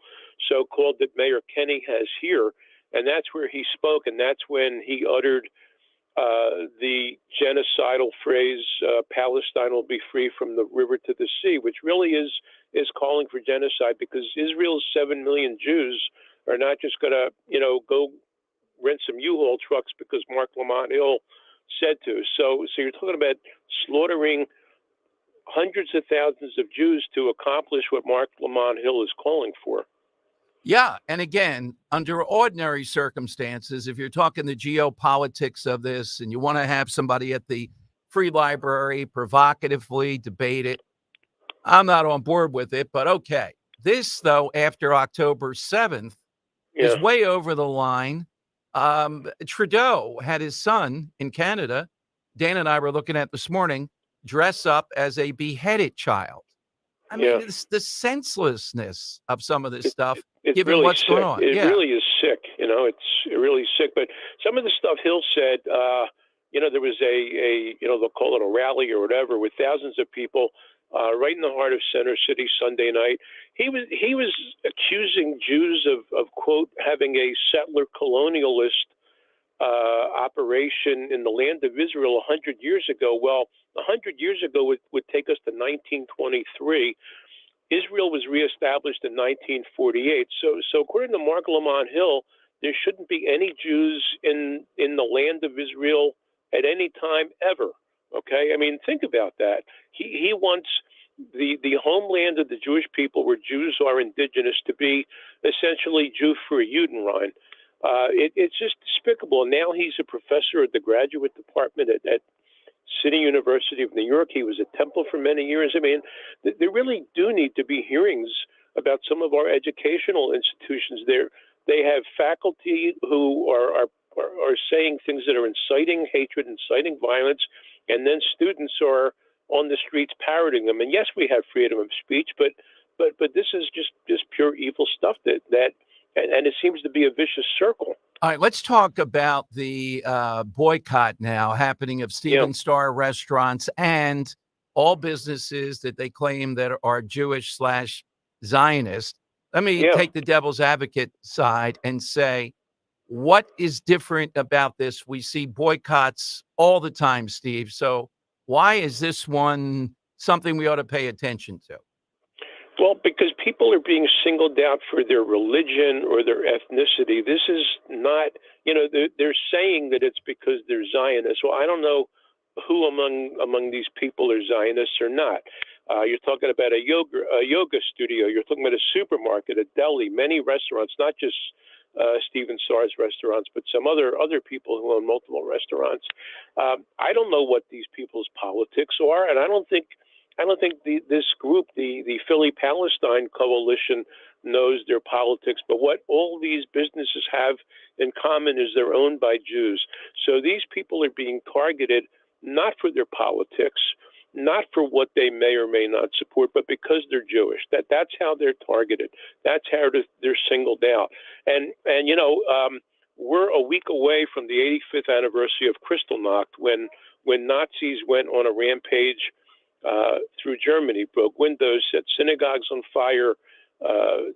so-called, that Mayor Kenny has here. And that's where he spoke, and that's when he uttered the genocidal phrase, Palestine will be free from the river to the sea, which really is calling for genocide, because Israel's 7 million Jews are not just going to, go rent some U-Haul trucks because Mark Lamont Hill said to. So you're talking about slaughtering hundreds of thousands of Jews to accomplish what Mark Lamont Hill is calling for. Yeah. And again, under ordinary circumstances, if you're talking the geopolitics of this and you want to have somebody at the Free Library provocatively debate it, I'm not on board with it, but okay. This, though, after October 7th, is way over the line. Trudeau had his son in Canada, Dan and I were looking at this morning, dress up as a beheaded child. I mean, it's the senselessness of some of this stuff, given really what's sick. going on. It really is sick. It's really sick. But some of the stuff Hill said, there was they'll call it a rally or whatever, with thousands of people right in the heart of Center City Sunday night. He was accusing Jews of quote, having a settler colonialist operation in the land of Israel 100 years ago. Well, 100 years ago would take us to 1923. Israel was reestablished in 1948. So according to Mark Lamont Hill, there shouldn't be any Jews in the land of Israel at any time ever. Okay, I mean, think about that. He wants the homeland of the Jewish people, where Jews are indigenous, to be essentially Jew-free, Judenrein. It's just despicable. Now he's a professor at the graduate department at City University of New York. He was at Temple for many years. I mean, there really do need to be hearings about some of our educational institutions. They have faculty who are saying things that are inciting hatred, inciting violence, and then students are on the streets parroting them. And yes, we have freedom of speech, but this is just pure evil stuff and it seems to be a vicious circle. All right, let's talk about the boycott now happening of Steven Star restaurants and all businesses that they claim that are Jewish/Zionist. Let me take the devil's advocate side and say, what is different about this? We see boycotts all the time, Steve. So why is this one something we ought to pay attention to? Well, because people are being singled out for their religion or their ethnicity. This is not, they're saying that it's because they're Zionists. Well, I don't know who among these people are Zionists or not. You're talking about a yoga studio. You're talking about a supermarket, a deli, many restaurants, not just Steven Starr's restaurants, but some other people who own multiple restaurants. I don't know what these people's politics are, and I don't think this group, the Philly Palestine Coalition, knows their politics. But what all these businesses have in common is they're owned by Jews. So these people are being targeted not for their politics, not for what they may or may not support, but because they're Jewish. That's how they're targeted. That's how they're singled out. And we're a week away from the 85th anniversary of Kristallnacht, when Nazis went on a rampage through Germany, broke windows, set synagogues on fire.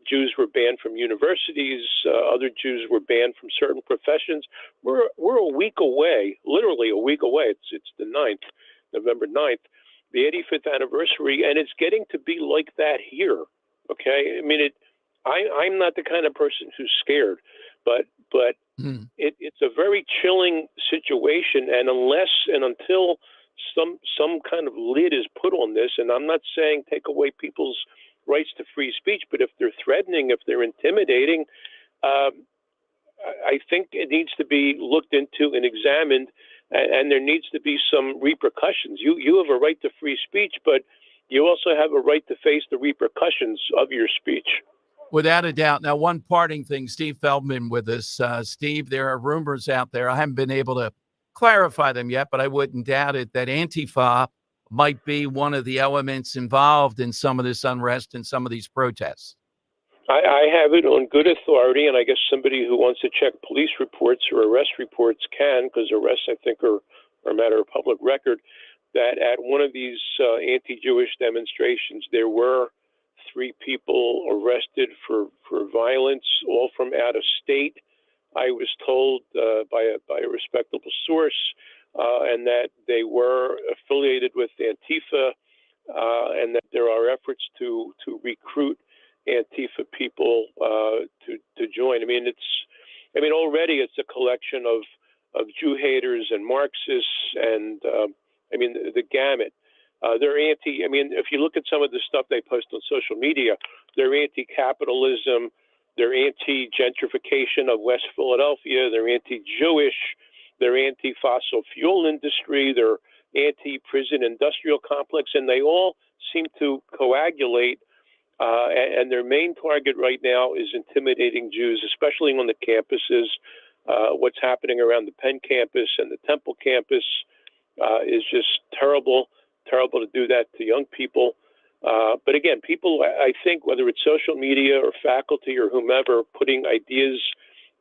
Jews were banned from universities. Other Jews were banned from certain professions. We're a week away, literally a week away. It's the 9th, November 9th. the 85th anniversary, and it's getting to be like that here. Okay, I mean, I'm not the kind of person who's scared, but it's a very chilling situation, and until some kind of lid is put on this, and I'm not saying take away people's rights to free speech, but if they're threatening, if they're intimidating, I think it needs to be looked into and examined, and there needs to be some repercussions. You have a right to free speech, but you also have a right to face the repercussions of your speech. Without a doubt. Now, one parting thing, Steve Feldman with us. Steve, there are rumors out there. I haven't been able to clarify them yet, but I wouldn't doubt it, that Antifa might be one of the elements involved in some of this unrest and some of these protests. I have it on good authority, and I guess somebody who wants to check police reports or arrest reports can, because arrests, I think, are a matter of public record, that at one of these anti-Jewish demonstrations, there were 3 people arrested for violence, all from out of state. I was told by a respectable source, and that they were affiliated with Antifa, and that there are efforts to recruit Antifa people to join. I mean, already it's a collection of Jew haters and Marxists, and the gamut. They're anti. I mean, if you look at some of the stuff they post on social media, they're anti-capitalism, they're anti-gentrification of West Philadelphia, they're anti-Jewish, they're anti-fossil fuel industry, they're anti-prison industrial complex, and they all seem to coagulate. And their main target right now is intimidating Jews, especially on the campuses. What's happening around the Penn campus and the Temple campus is just terrible to do that to young people. But again, people, I think, whether it's social media or faculty or whomever, putting ideas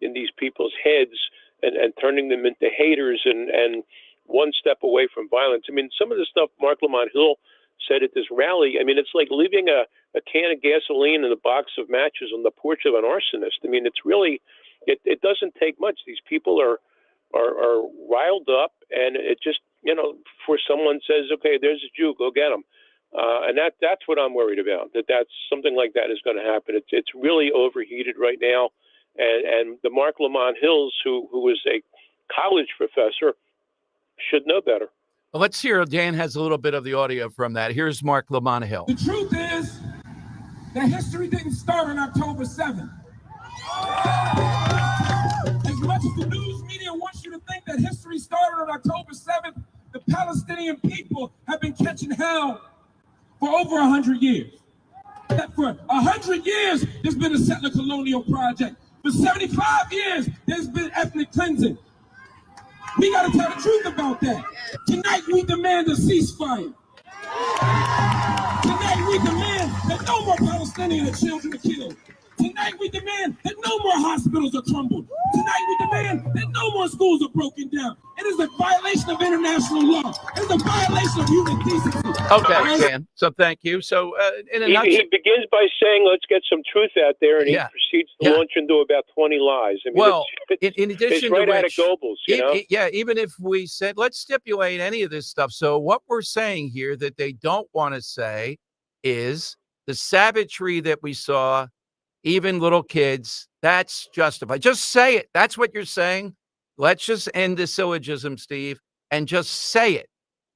in these people's heads and turning them into haters and one step away from violence. I mean, some of the stuff Mark Lamont Hill said at this rally, I mean, it's like leaving a can of gasoline and a box of matches on the porch of an arsonist. I mean, it's really, it doesn't take much. These people are riled up, and it just, before someone says, okay, there's a Jew, go get him. And that's what I'm worried about, that's something like that is going to happen. It's really overheated right now. And the Mark Lamont Hills, who was a college professor, should know better. Well, let's hear. Dan has a little bit of the audio from that. Here's Mark Lamont Hill. The truth is that history didn't start on October 7th. As much as the news media wants you to think that history started on October 7th, the Palestinian people have been catching hell for over 100 years. For 100 years, there's been a settler colonial project. For 75 years, there's been ethnic cleansing. We got to tell the truth about that. Tonight, we demand a ceasefire. Tonight, we demand that no more Palestinian children are killed. Tonight, we demand that no more hospitals are crumbled. Tonight, we demand that no more schools are broken down. It is a violation of international law. It is a violation of human decency. Okay, Dan. So thank you. So in a nutshell, he begins by saying, let's get some truth out there, and he proceeds to launch into about 20 lies. I mean, in addition it's right to out which, of Goebbels, you know? even if we said, let's stipulate any of this stuff. So what we're saying here that they don't want to say is the savagery that we saw, even little kids, that's justified. Just say it. That's what you're saying. Let's just end the syllogism, Steve, and just say it.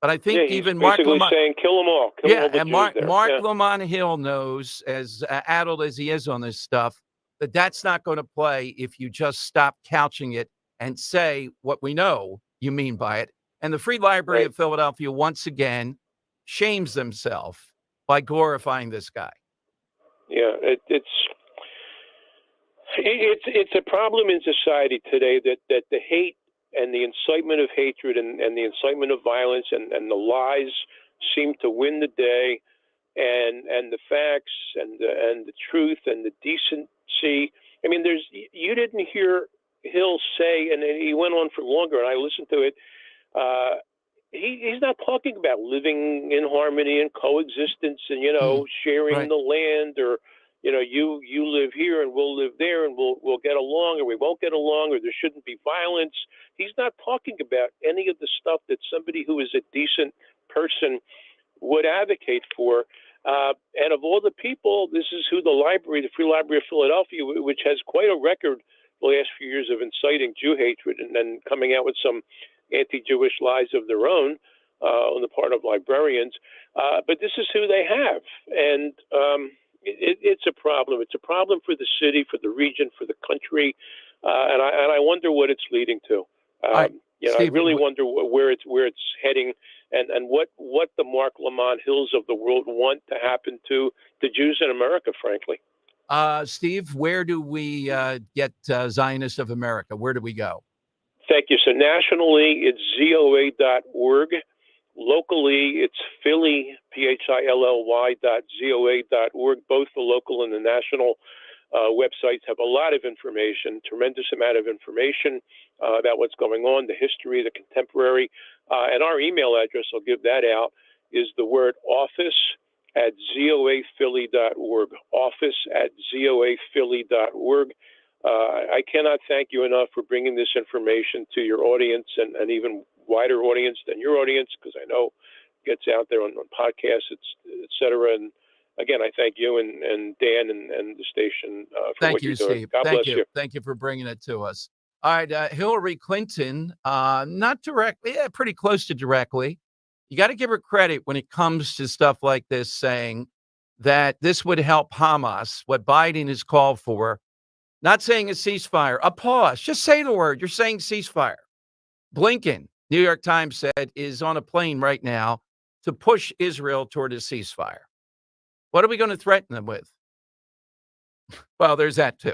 But I think even Mark Lamont saying, kill them all. Kill all the and Jews Mark there. Lamont Hill knows, as addled as he is on this stuff, that that's not going to play if you just stop couching it and say what we know you mean by it. And the Free Library of Philadelphia, once again, shames themselves by glorifying this guy. Yeah, it's a problem in society today that the hate and the incitement of hatred and the incitement of violence and the lies seem to win the day, and the facts and the truth and the decency. I mean, you didn't hear Hill say, and he went on for longer, and I listened to it. He's not talking about living in harmony and coexistence and sharing the land, or you live here and we'll live there and we'll get along, or we won't get along, or there shouldn't be violence. He's not talking about any of the stuff that somebody who is a decent person would advocate for. And of all the people, this is who the Free Library of Philadelphia, which has quite a record the last few years of inciting Jew hatred and then coming out with some anti-Jewish lies of their own on the part of librarians. But this is who they have. And it's a problem. It's a problem for the city, for the region, for the country. And I wonder what it's leading to. Steve, I really wonder where it's heading, and what the Mark Lamont Hills of the world want to happen to the Jews in America, frankly. Steve, where do we get Zionists of America? Where do we go? Thank you. So nationally, it's ZOA.org. Locally, it's Philly, PHILLY.ZOA.org. Both the local and the national websites have a lot of information, tremendous amount of information about what's going on, the history, the contemporary. And our email address, I'll give that out, is the word office@zoaphilly.org, office@zoaphilly.org. I cannot thank you enough for bringing this information to your audience and even wider audience than your audience, because I know it gets out there on podcasts, et cetera. And again, I thank you and Dan and the station for what you're doing. Steve. God bless you. Thank you for bringing it to us. All right, Hillary Clinton, not directly, pretty close to directly. You got to give her credit when it comes to stuff like this, saying that this would help Hamas, what Biden has called for. Not saying a ceasefire, a pause. Just say the word. You're saying ceasefire. Blinken, New York Times said, is on a plane right now to push Israel toward a ceasefire. What are we going to threaten them with? Well, there's that too.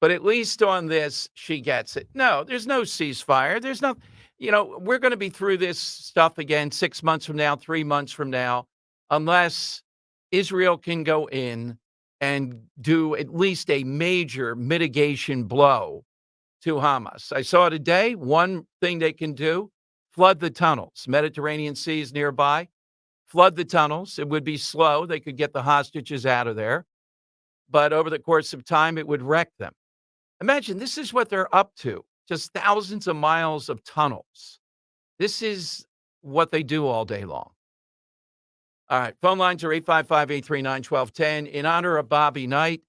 But at least on this, she gets it. No, there's no ceasefire. There's no, we're going to be through this stuff again 6 months from now, 3 months from now, unless Israel can go in and do at least a major mitigation blow to Hamas. I saw today, one thing they can do, flood the tunnels. Mediterranean Sea is nearby. Flood the tunnels. It would be slow. They could get the hostages out of there. But over the course of time, it would wreck them. Imagine this is what they're up to. Just thousands of miles of tunnels. This is what they do all day long. All right. Phone lines are 855-839-1210. In honor of Bobby Knight,